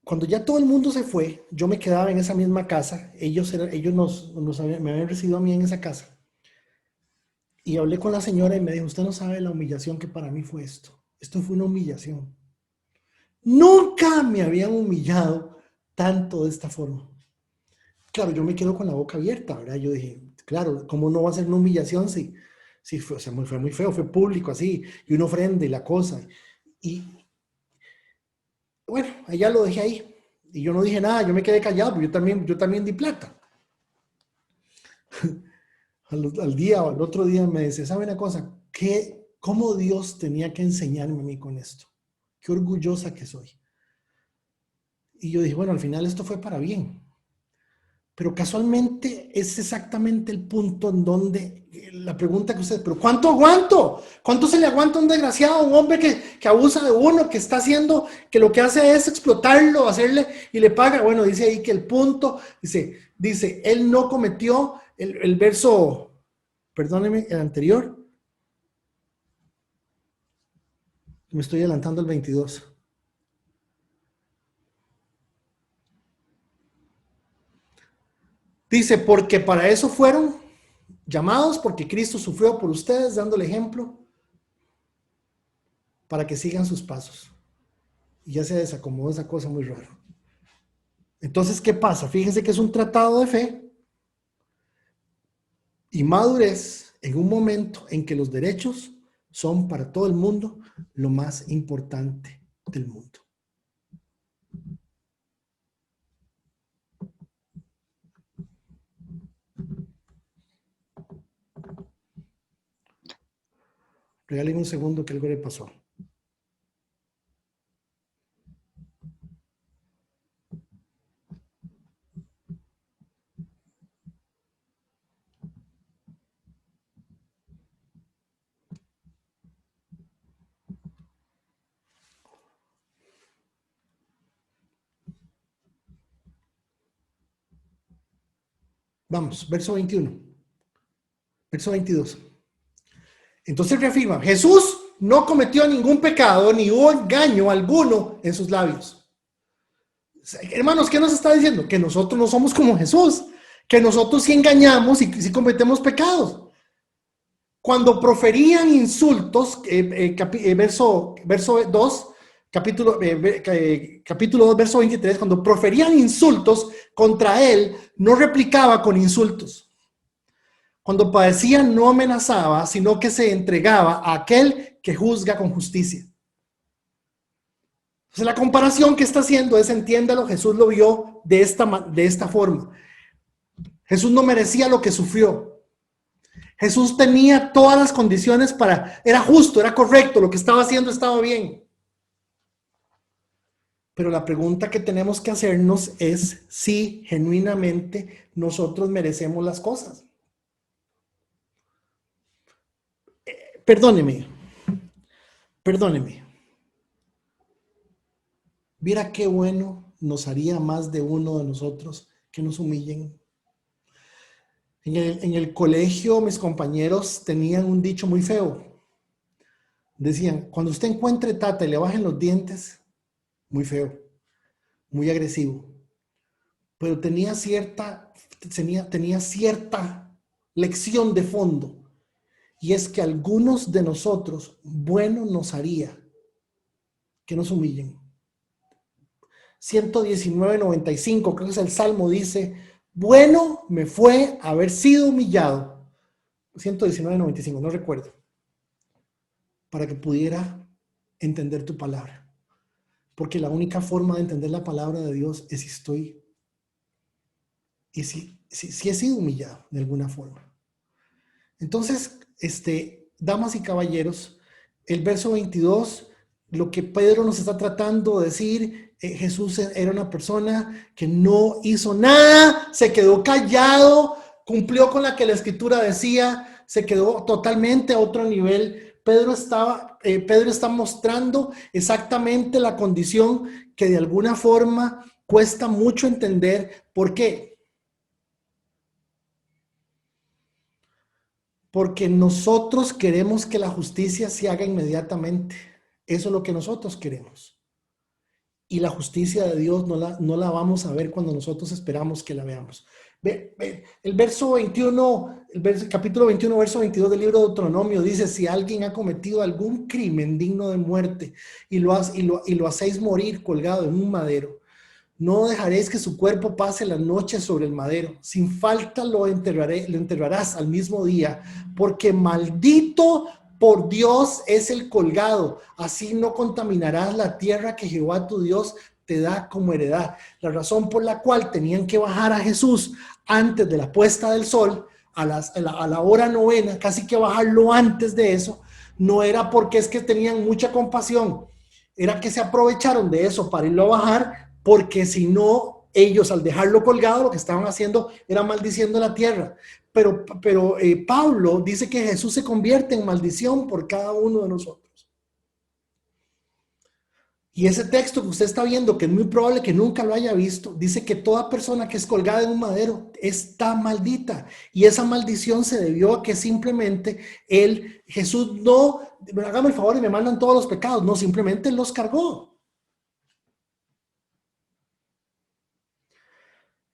Cuando ya todo el mundo se fue, yo me quedaba en esa misma casa, ellos me habían recibido a mí en esa casa. Y hablé con la señora y me dijo, usted no sabe la humillación que para mí fue esto. Esto fue una humillación. Nunca me habían humillado tanto de esta forma. Claro, yo me quedo con la boca abierta, ¿verdad? Yo dije, claro, ¿cómo no va a ser una humillación si fue, o sea, fue muy feo, fue público así, y una ofrenda y la cosa. Y bueno, allá lo dejé ahí. Y yo no dije nada, yo me quedé callado, pero yo también di plata. Al día o al otro día me dice, ¿sabe una cosa? ¿Cómo Dios tenía que enseñarme a mí con esto? Qué orgullosa que soy. Y yo dije, bueno, al final esto fue para bien. Pero casualmente es exactamente el punto en donde la pregunta que usted, pero ¿cuánto aguanto? ¿Cuánto se le aguanta a un desgraciado, a un hombre que abusa de uno, que está haciendo, que lo que hace es explotarlo, hacerle y le paga? Bueno, dice ahí que el punto, dice, él no cometió el verso, perdóneme, el anterior. Me estoy adelantando al 22. Dice, porque para eso fueron llamados, porque Cristo sufrió por ustedes, dándole ejemplo, para que sigan sus pasos. Y ya se desacomodó esa cosa muy raro. Entonces, ¿qué pasa? Fíjense que es un tratado de fe y madurez en un momento en que los derechos son para todo el mundo lo más importante del mundo. Regáleme un segundo que algo le pasó. Vamos, verso 21. Verso 22. Entonces reafirma, Jesús no cometió ningún pecado ni hubo engaño alguno en sus labios. Hermanos, ¿qué nos está diciendo? Que nosotros no somos como Jesús, que nosotros sí engañamos y sí cometemos pecados. Cuando proferían insultos, verso 2, capítulo 2, verso 23, cuando proferían insultos contra él, no replicaba con insultos. Cuando padecía, no amenazaba, sino que se entregaba a aquel que juzga con justicia. Entonces, la comparación que está haciendo es, entiéndalo, Jesús lo vio de esta forma. Jesús no merecía lo que sufrió. Jesús tenía todas las condiciones era justo, era correcto, lo que estaba haciendo estaba bien. Pero la pregunta que tenemos que hacernos es si genuinamente nosotros merecemos las cosas. Perdóneme, perdóneme. Viera qué bueno nos haría más de uno de nosotros que nos humillen. En el colegio mis compañeros tenían un dicho muy feo. Decían, cuando usted encuentre tata y le bajen los dientes, muy feo, muy agresivo. Pero tenía cierta lección de fondo. Y es que algunos de nosotros, bueno nos haría que nos humillen. 119:95, creo que es el Salmo, dice, bueno me fue haber sido humillado. 119:95, no recuerdo. Para que pudiera entender tu palabra. Porque la única forma de entender la palabra de Dios es si he sido humillado de alguna forma. Entonces, damas y caballeros, el verso 22, lo que Pedro nos está tratando de decir, Jesús era una persona que no hizo nada, se quedó callado, cumplió con la que la escritura decía, se quedó totalmente a otro nivel. Pedro está mostrando exactamente la condición que de alguna forma cuesta mucho entender. ¿Por qué? Porque nosotros queremos que la justicia se haga inmediatamente. Eso es lo que nosotros queremos. Y la justicia de Dios no la vamos a ver cuando nosotros esperamos que la veamos. El verso 21, capítulo 21, verso 22 del libro de Deuteronomio dice, si alguien ha cometido algún crimen digno de muerte y lo hacéis morir colgado en un madero, no dejaréis que su cuerpo pase la noche sobre el madero. Sin falta lo enterrarás al mismo día, porque maldito por Dios es el colgado. Así no contaminarás la tierra que Jehová tu Dios te da como heredad. La razón por la cual tenían que bajar a Jesús antes de la puesta del sol, a la hora novena, casi que bajarlo antes de eso, no era porque es que tenían mucha compasión, era que se aprovecharon de eso para irlo a bajar, porque si no, ellos al dejarlo colgado lo que estaban haciendo era maldiciendo la tierra. Pero Pablo dice que Jesús se convierte en maldición por cada uno de nosotros. Y ese texto que usted está viendo, que es muy probable que nunca lo haya visto, dice que toda persona que es colgada en un madero está maldita. Y esa maldición se debió a que simplemente Jesús no, hágame el favor y me mandan todos los pecados, no, simplemente los cargó.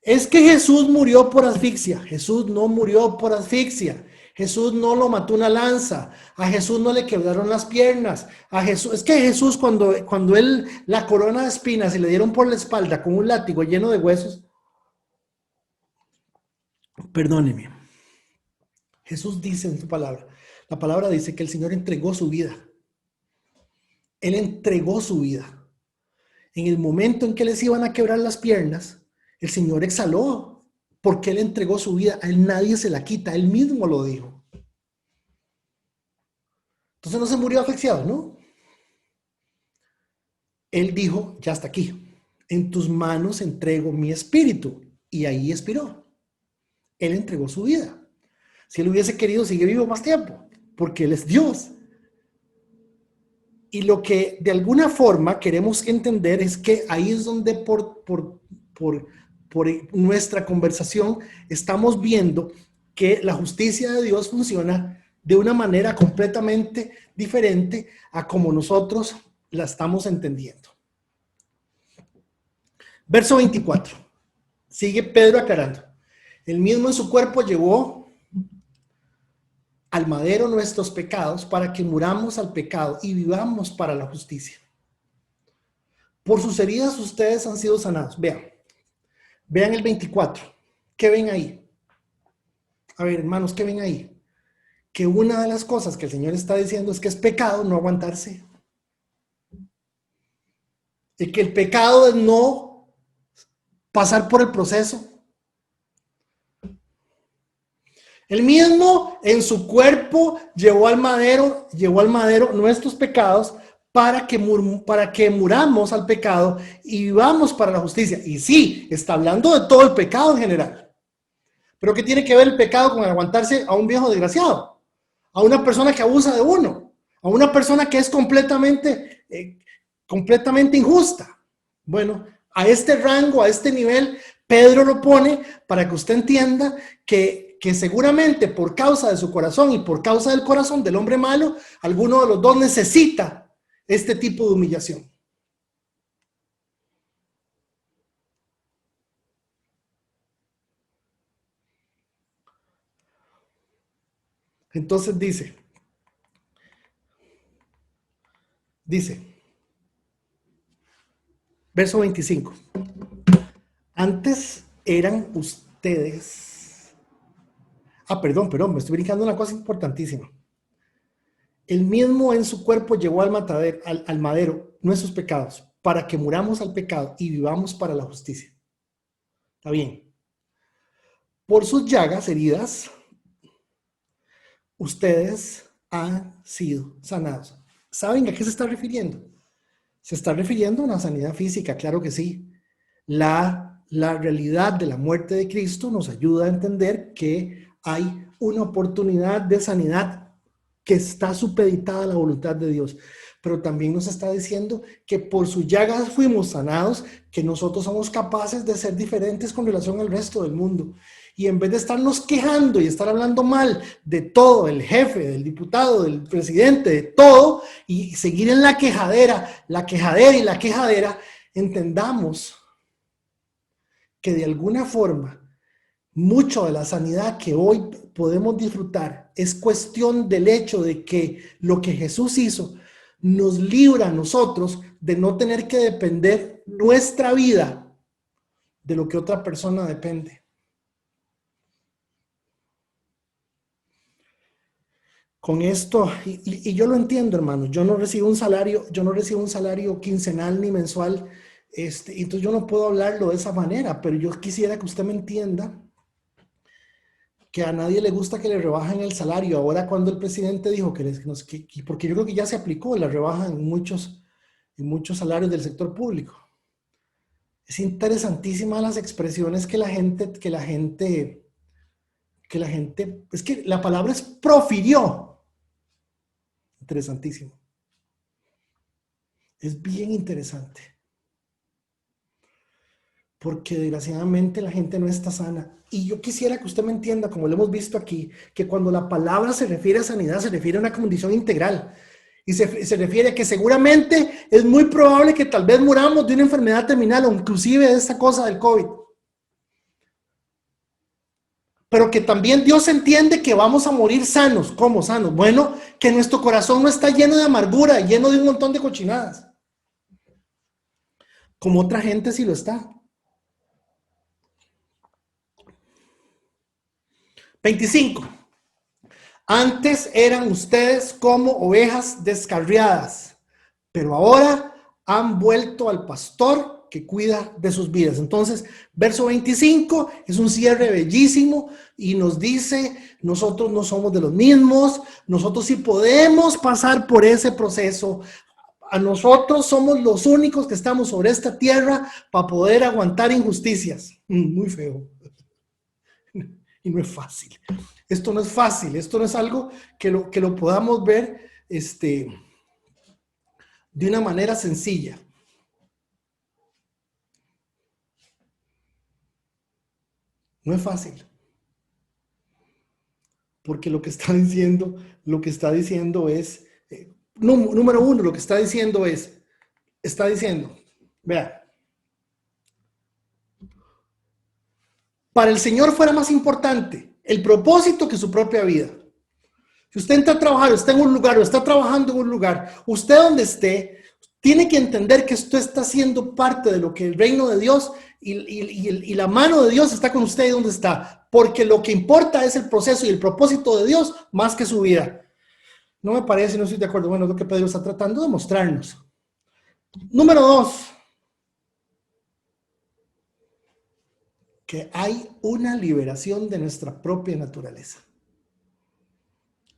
Es que Jesús murió por asfixia. Jesús no murió por asfixia. Jesús no lo mató una lanza. A Jesús no le quebraron las piernas. Es que Jesús cuando él la corona de espinas y le dieron por la espalda con un látigo lleno de huesos. Perdóneme. Jesús dice en su palabra. La palabra dice que el Señor entregó su vida. Él entregó su vida. En el momento en que les iban a quebrar las piernas, el Señor exhaló. Porque Él entregó su vida, a Él nadie se la quita, Él mismo lo dijo. Entonces no se murió asfixiado, ¿no? Él dijo, ya está aquí, en tus manos entrego mi espíritu. Y ahí expiró. Él entregó su vida. Si Él hubiese querido, sigue vivo más tiempo, porque Él es Dios. Y lo que de alguna forma queremos entender es que ahí es donde por nuestra conversación estamos viendo que la justicia de Dios funciona de una manera completamente diferente a como nosotros la estamos entendiendo. Verso 24. Sigue Pedro aclarando. Él mismo en su cuerpo llevó al madero nuestros pecados para que muramos al pecado y vivamos para la justicia. Por sus heridas ustedes han sido sanados. Vean el 24. ¿Qué ven ahí? A ver, hermanos, ¿qué ven ahí? Que una de las cosas que el Señor está diciendo es que es pecado no aguantarse. Y que el pecado es no pasar por el proceso. Él mismo en su cuerpo llevó al madero nuestros pecados para que muramos al pecado y vivamos para la justicia. Y sí, está hablando de todo el pecado en general. Pero ¿qué tiene que ver el pecado con aguantarse a un viejo desgraciado? a una persona que abusa de uno, a una persona que es completamente injusta. Bueno, a este rango, a este nivel, Pedro lo pone para que usted entienda que seguramente por causa de su corazón y por causa del corazón del hombre malo, alguno de los dos necesita este tipo de humillación. Entonces dice, verso 25. Antes eran ustedes. Perdón, me estoy brincando una cosa importantísima. El mismo en su cuerpo llevó al madero nuestros pecados, para que muramos al pecado y vivamos para la justicia. Está bien. Por sus llagas, heridas, ustedes han sido sanados. ¿Saben a qué se está refiriendo? Se está refiriendo a una sanidad física, claro que sí. La realidad de la muerte de Cristo nos ayuda a entender que hay una oportunidad de sanidad que está supeditada a la voluntad de Dios. Pero también nos está diciendo que por sus llagas fuimos sanados, que nosotros somos capaces de ser diferentes con relación al resto del mundo. Y en vez de estarnos quejando y estar hablando mal de todo, el jefe, del diputado, del presidente, de todo, y seguir en la quejadera, entendamos que de alguna forma mucho de la sanidad que hoy podemos disfrutar es cuestión del hecho de que lo que Jesús hizo nos libra a nosotros de no tener que depender nuestra vida de lo que otra persona depende. Con esto, y yo lo entiendo, hermano, yo no recibo un salario quincenal ni mensual, entonces yo no puedo hablarlo de esa manera, pero yo quisiera que usted me entienda que a nadie le gusta que le rebajen el salario. Ahora cuando el presidente dijo porque yo creo que ya se aplicó la rebaja en muchos salarios del sector público. Es interesantísima las expresiones que la gente, es que la palabra es profirió. Interesantísimo. Es bien interesante. Porque desgraciadamente la gente no está sana. Y yo quisiera que usted me entienda, como lo hemos visto aquí, que cuando la palabra se refiere a sanidad, se refiere a una condición integral. Y se refiere a que seguramente es muy probable que tal vez muramos de una enfermedad terminal o inclusive de esta cosa del COVID. Pero que también Dios entiende que vamos a morir sanos. ¿Cómo sanos? Bueno, que nuestro corazón no está lleno de amargura, lleno de un montón de cochinadas. Como otra gente sí lo está. 25. Antes eran ustedes como ovejas descarriadas, pero ahora han vuelto al pastor que cuida de sus vidas. Entonces, verso 25 es un cierre bellísimo y nos dice, nosotros no somos de los mismos, nosotros sí podemos pasar por ese proceso. A nosotros somos los únicos que estamos sobre esta tierra para poder aguantar injusticias. Muy feo. Y no es fácil. Esto no es fácil, esto no es algo que lo podamos ver de una manera sencilla. No es fácil. Porque lo que está diciendo es, número uno, lo que está diciendo, vea, para el Señor fuera más importante el propósito que su propia vida. Si usted entra a trabajar, está en un lugar o está trabajando en un lugar, usted donde esté, tiene que entender que esto está siendo parte de lo que el reino de Dios y la mano de Dios está con usted y donde está. Porque lo que importa es el proceso y el propósito de Dios más que su vida. No me parece, no estoy de acuerdo. Bueno, es lo que Pedro está tratando de mostrarnos. Número 2. Que hay una liberación de nuestra propia naturaleza.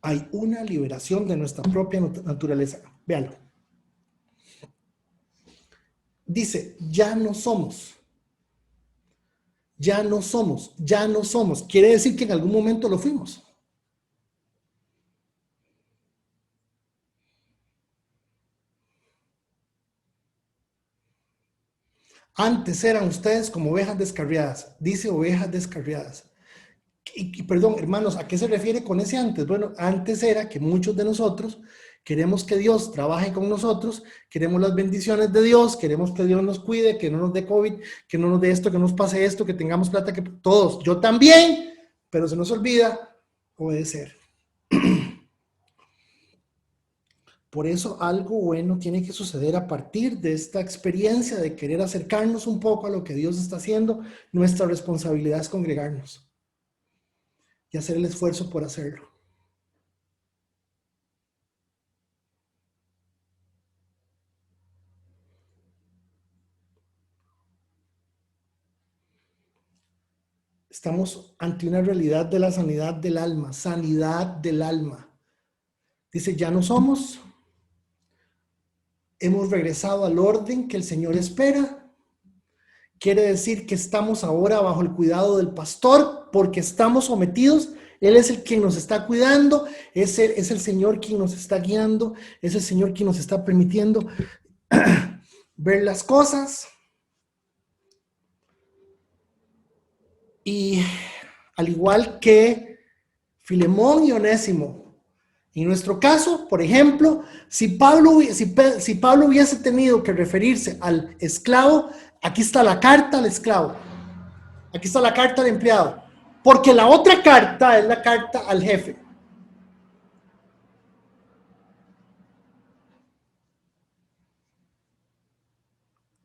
Hay una liberación de nuestra propia naturaleza. Véanlo. Dice, ya no somos. Ya no somos, ya no somos. Quiere decir que en algún momento lo fuimos. Antes eran ustedes como ovejas descarriadas. Dice ovejas descarriadas. Y perdón, hermanos, ¿a qué se refiere con ese antes? Bueno, antes era que muchos de nosotros queremos que Dios trabaje con nosotros, queremos las bendiciones de Dios, queremos que Dios nos cuide, que no nos dé COVID, que no nos dé esto, que nos pase esto, que tengamos plata, que todos, yo también, pero se nos olvida obedecer. Por eso algo bueno tiene que suceder a partir de esta experiencia de querer acercarnos un poco a lo que Dios está haciendo. Nuestra responsabilidad es congregarnos y hacer el esfuerzo por hacerlo. Estamos ante una realidad de la sanidad del alma, sanidad del alma. Dice, ya no somos, hemos regresado al orden que el Señor espera. Quiere decir que estamos ahora bajo el cuidado del pastor porque estamos sometidos. Él es el quien nos está cuidando, es el Señor quien nos está guiando, es el Señor quien nos está permitiendo ver las cosas. Y al igual que Filemón y Onésimo, en nuestro caso, por ejemplo, si Pablo hubiese tenido que referirse al esclavo, aquí está la carta al esclavo, aquí está la carta al empleado, porque la otra carta es la carta al jefe.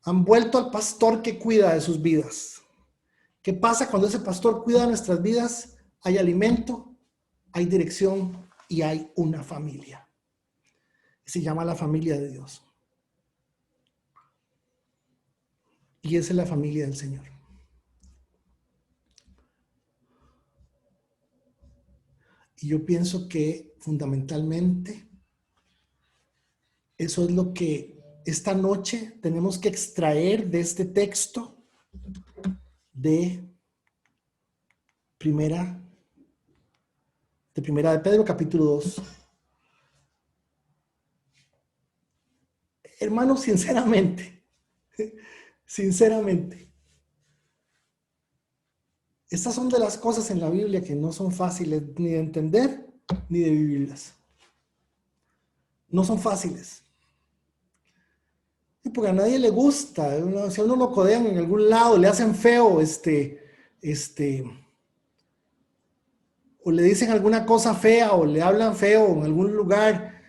Han vuelto al pastor que cuida de sus vidas. ¿Qué pasa cuando ese pastor cuida de nuestras vidas? Hay alimento, hay dirección y hay una familia. Se llama la familia de Dios. Y esa es la familia del Señor. Y yo pienso que fundamentalmente eso es lo que esta noche tenemos que extraer de este texto de Primera de Pedro, capítulo 2. Hermanos, sinceramente, estas son de las cosas en la Biblia que no son fáciles ni de entender ni de vivirlas. No son fáciles. Porque a nadie le gusta. Si a uno lo codean en algún lado, le hacen feo, o le dicen alguna cosa fea, o le hablan feo en algún lugar.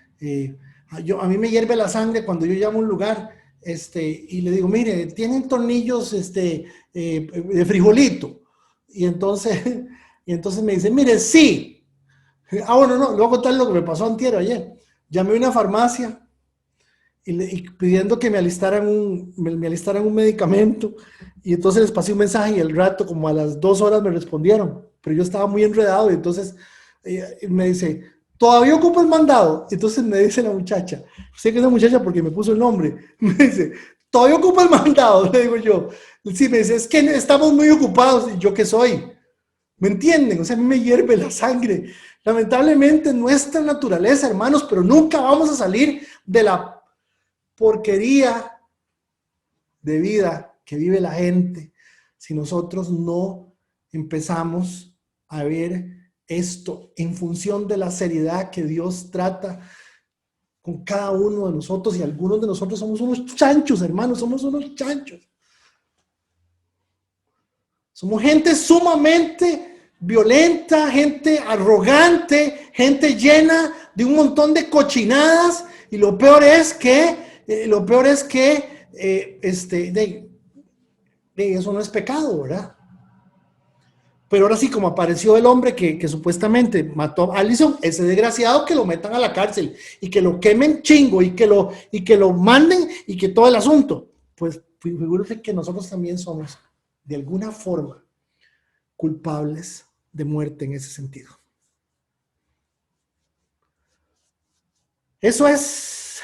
A mí me hierve la sangre cuando yo llamo a un lugar, y le digo, mire, tienen tornillos, de frijolito. Y entonces me dicen, mire, sí. Bueno, no, le voy a contar lo que me pasó antier ayer. Llamé a una farmacia y pidiendo que me alistaran un medicamento, y entonces les pasé un mensaje y al rato, como a las 2 horas, me respondieron, pero yo estaba muy enredado, y entonces me dice, ¿todavía ocupo el mandado? Entonces me dice la muchacha, sé que es la muchacha porque me puso el nombre, me dice, ¿todavía ocupo el mandado? Le digo yo, sí, me dice, es que estamos muy ocupados. ¿Y yo qué soy? ¿Me entienden? O sea, a mí me hierve la sangre. Lamentablemente, nuestra naturaleza, hermanos, pero nunca vamos a salir de la porquería de vida que vive la gente si nosotros no empezamos a ver esto en función de la seriedad que Dios trata con cada uno de nosotros. Y algunos de nosotros somos unos chanchos, hermanos, somos unos chanchos. Somos gente sumamente violenta, gente arrogante, gente llena de un montón de cochinadas, y lo peor es que eso no es pecado, ¿verdad? Pero ahora sí, como apareció el hombre que supuestamente mató a Allison, ese desgraciado, que lo metan a la cárcel y que lo quemen chingo y que lo manden y que todo el asunto. Pues figúrese que nosotros también somos de alguna forma culpables de muerte en ese sentido. Eso es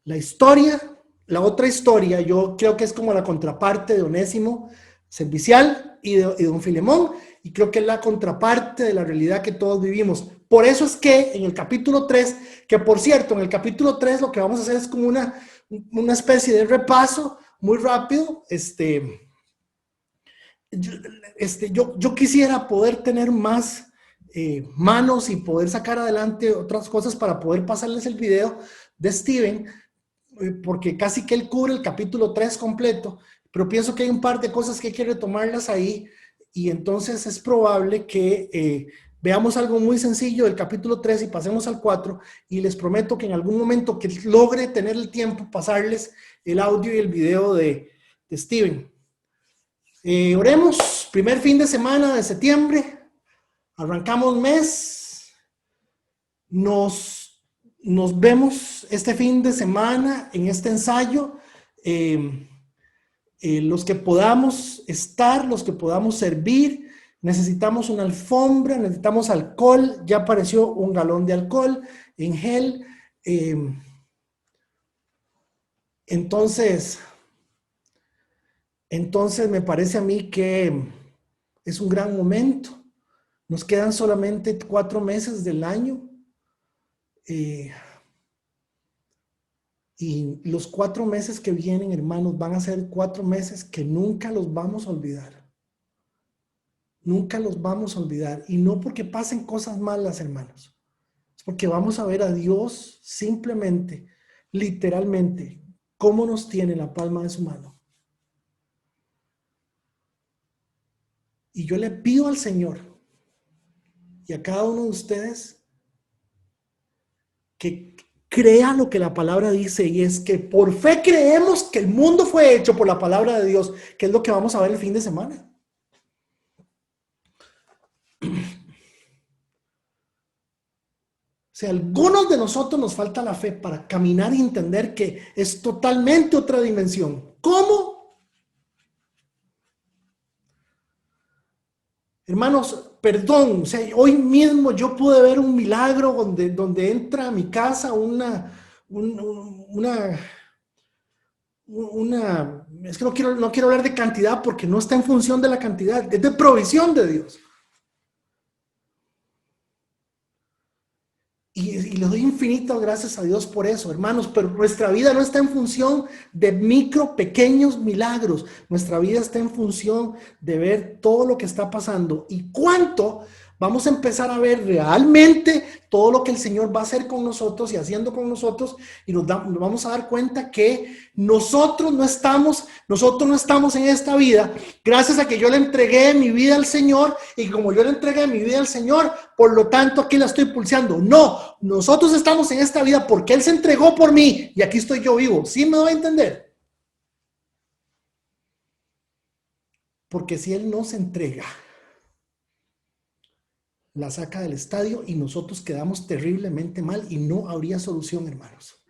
la historia. La otra historia, yo creo que es como la contraparte de Onésimo servicial y de don Filemón, y creo que es la contraparte de la realidad que todos vivimos. Por eso es que en el capítulo 3, que por cierto, en el capítulo 3 lo que vamos a hacer es como una especie de repaso muy rápido. Yo quisiera poder tener más manos y poder sacar adelante otras cosas para poder pasarles el video de Steven, porque casi que él cubre el capítulo 3 completo, pero pienso que hay un par de cosas que hay que retomarlas ahí, y entonces es probable que veamos algo muy sencillo del capítulo 3 y pasemos al 4, y les prometo que en algún momento que logre tener el tiempo, pasarles el audio y el video de Steven. Oremos. Primer fin de semana de septiembre, arrancamos mes, nos vemos este fin de semana en este ensayo. Los que podamos estar, los que podamos servir, necesitamos una alfombra, necesitamos alcohol, ya apareció un galón de alcohol en gel. Entonces me parece a mí que es un gran momento. Nos quedan solamente 4 meses del año. Y los 4 meses que vienen, hermanos, van a ser 4 meses que nunca los vamos a olvidar. Nunca los vamos a olvidar. Y no porque pasen cosas malas, hermanos. Es porque vamos a ver a Dios simplemente, literalmente, cómo nos tiene en la palma de su mano. Y yo le pido al Señor y a cada uno de ustedes que crea lo que la palabra dice, y es que por fe creemos que el mundo fue hecho por la palabra de Dios, que es lo que vamos a ver el fin de semana. O sea, a algunos de nosotros nos falta la fe para caminar y entender que es totalmente otra dimensión. ¿Cómo? Hermanos, perdón, o sea, hoy mismo yo pude ver un milagro donde entra a mi casa es que no quiero hablar de cantidad porque no está en función de la cantidad, es de provisión de Dios. Y le doy infinitas gracias a Dios por eso, hermanos, pero nuestra vida no está en función de pequeños milagros. Nuestra vida está en función de ver todo lo que está pasando y cuánto vamos a empezar a ver realmente todo lo que el Señor va a hacer con nosotros y haciendo con nosotros, y nos vamos a dar cuenta que nosotros no estamos en esta vida gracias a que yo le entregué mi vida al Señor, y como yo le entregué mi vida al Señor, por lo tanto aquí la estoy pulseando. No, nosotros estamos en esta vida porque Él se entregó por mí y aquí estoy yo vivo. ¿Sí me doy a entender? Porque si Él no se entrega, la saca del estadio y nosotros quedamos terriblemente mal y no habría solución, hermanos.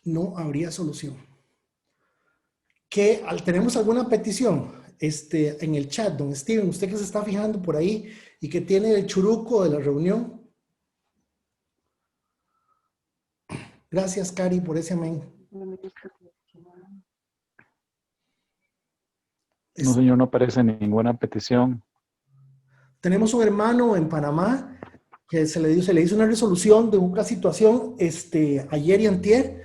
No habría solución. ¿Tenemos alguna petición? En el chat, don Steven, usted que se está fijando por ahí y que tiene el churuco de la reunión. Gracias, Cari, por ese amén. No, señor, no aparece ninguna petición. Tenemos un hermano en Panamá que se le hizo una resolución de una situación ayer y antier,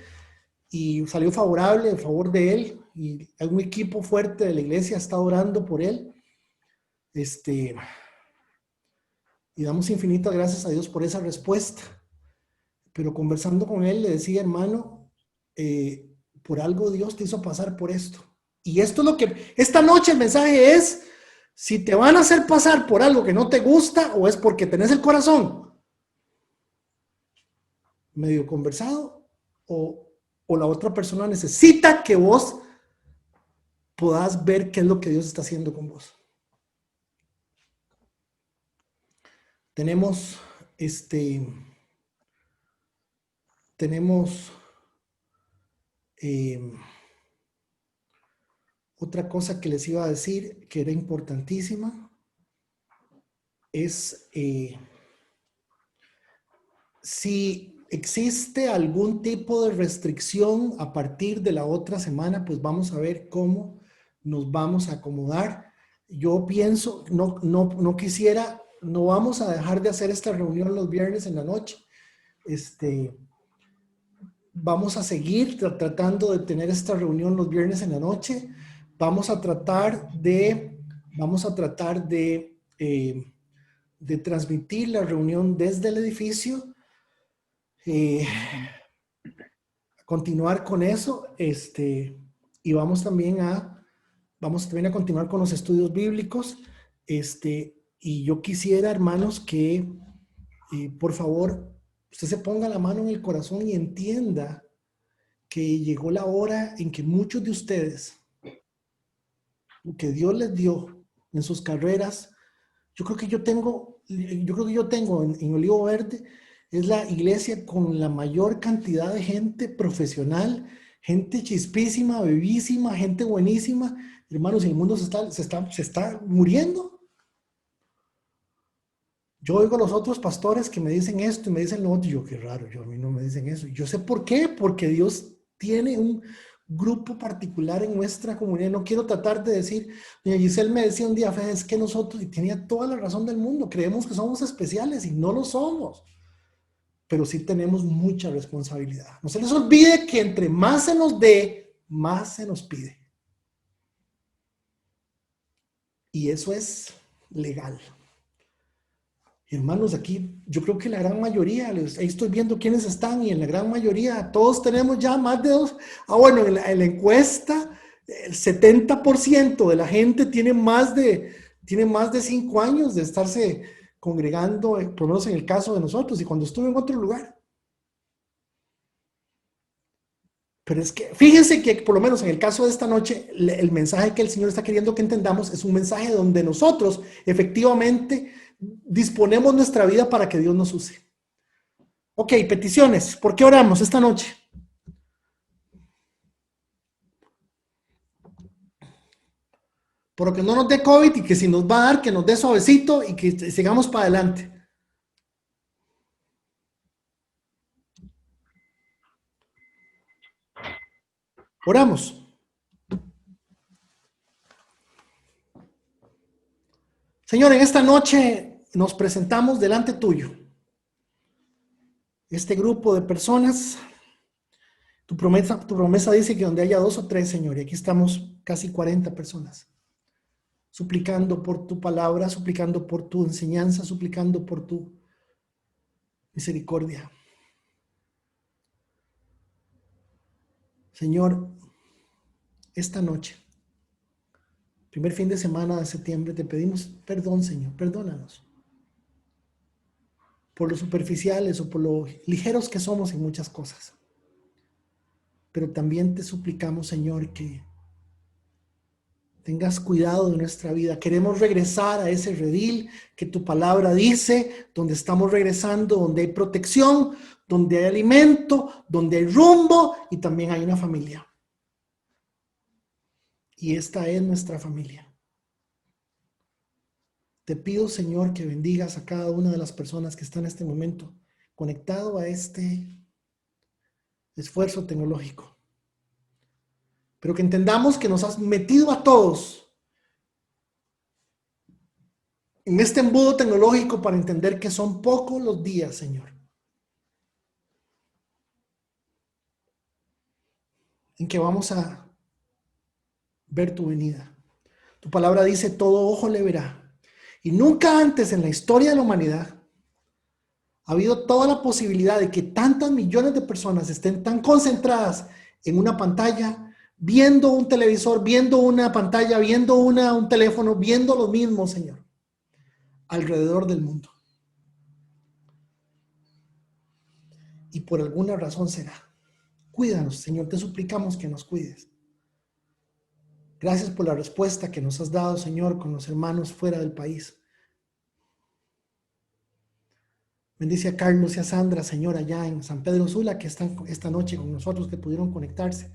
y salió favorable en favor de él, y hay un equipo fuerte de la iglesia está orando por él. Y damos infinitas gracias a Dios por esa respuesta. Pero conversando con él le decía, hermano, por algo Dios te hizo pasar por esto. Y esto es lo que, esta noche el mensaje es, si te van a hacer pasar por algo que no te gusta, o es porque tenés el corazón medio conversado, o la otra persona necesita que vos puedas ver qué es lo que Dios está haciendo con vos. Tenemos otra cosa que les iba a decir que era importantísima, es si existe algún tipo de restricción a partir de la otra semana, pues vamos a ver cómo nos vamos a acomodar. Yo pienso, no vamos a dejar de hacer esta reunión los viernes en la noche. vamos a seguir tratando de tener esta reunión los viernes en la noche. Vamos a tratar de transmitir la reunión desde el edificio. Continuar con eso, y vamos también a continuar con los estudios bíblicos, y yo quisiera, hermanos, que por favor usted se ponga la mano en el corazón y entienda que llegó la hora en que muchos de ustedes, lo que Dios les dio en sus carreras, yo creo que yo tengo en Olivo Verde, es la iglesia con la mayor cantidad de gente profesional, gente chispísima, bebísima, gente buenísima. Hermanos, el mundo se está muriendo. Yo oigo a los otros pastores que me dicen esto y me dicen lo otro, y yo, qué raro, a mí no me dicen eso. Yo sé por qué, porque Dios tiene un grupo particular en nuestra comunidad. No quiero tratar de decir, doña Giselle me decía un día, Fede, es que nosotros, y tenía toda la razón del mundo, creemos que somos especiales y no lo somos, pero sí tenemos mucha responsabilidad. No se les olvide que entre más se nos dé, más se nos pide. Y eso es legal. Hermanos, aquí yo creo que la gran mayoría, ahí estoy viendo quiénes están, y en la gran mayoría todos tenemos ya más de 2. Bueno, en la encuesta el 70% de la gente tiene más de 5 años de estarse congregando, por lo menos en el caso de nosotros, y cuando estuve en otro lugar. Pero es que fíjense que por lo menos en el caso de esta noche, el mensaje que el Señor está queriendo que entendamos es un mensaje donde nosotros efectivamente disponemos nuestra vida para que Dios nos use. Ok, peticiones. ¿Por qué oramos esta noche? Por lo que no nos dé COVID, y que si nos va a dar, que nos dé suavecito y que sigamos para adelante. Oramos. Señor, en esta noche nos presentamos delante tuyo. Este grupo de personas, tu promesa dice que donde haya 2 o 3, Señor, y aquí estamos casi 40 personas, suplicando por tu palabra, suplicando por tu enseñanza, suplicando por tu misericordia. Señor, esta noche, primer fin de semana de septiembre, te pedimos perdón, Señor, perdónanos por lo superficiales o por lo ligeros que somos en muchas cosas. Pero también te suplicamos, Señor, que tengas cuidado de nuestra vida. Queremos regresar a ese redil que tu palabra dice, donde estamos regresando, donde hay protección, donde hay alimento, donde hay rumbo y también hay una familia. Y esta es nuestra familia. Te pido, Señor, que bendigas a cada una de las personas que están en este momento conectado a este esfuerzo tecnológico. Pero que entendamos que nos has metido a todos en este embudo tecnológico para entender que son pocos los días, Señor, en que vamos a ver tu venida. Tu palabra dice, todo ojo le verá. Y nunca antes en la historia de la humanidad ha habido toda la posibilidad de que tantas millones de personas estén tan concentradas en una pantalla, viendo un televisor, viendo una pantalla, viendo un teléfono, viendo lo mismo, Señor, alrededor del mundo. Y por alguna razón será. Cuídanos, Señor, te suplicamos que nos cuides. Gracias por la respuesta que nos has dado, Señor, con los hermanos fuera del país. Bendice a Carlos y a Sandra, Señor, allá en San Pedro Sula, que están esta noche con nosotros, que pudieron conectarse.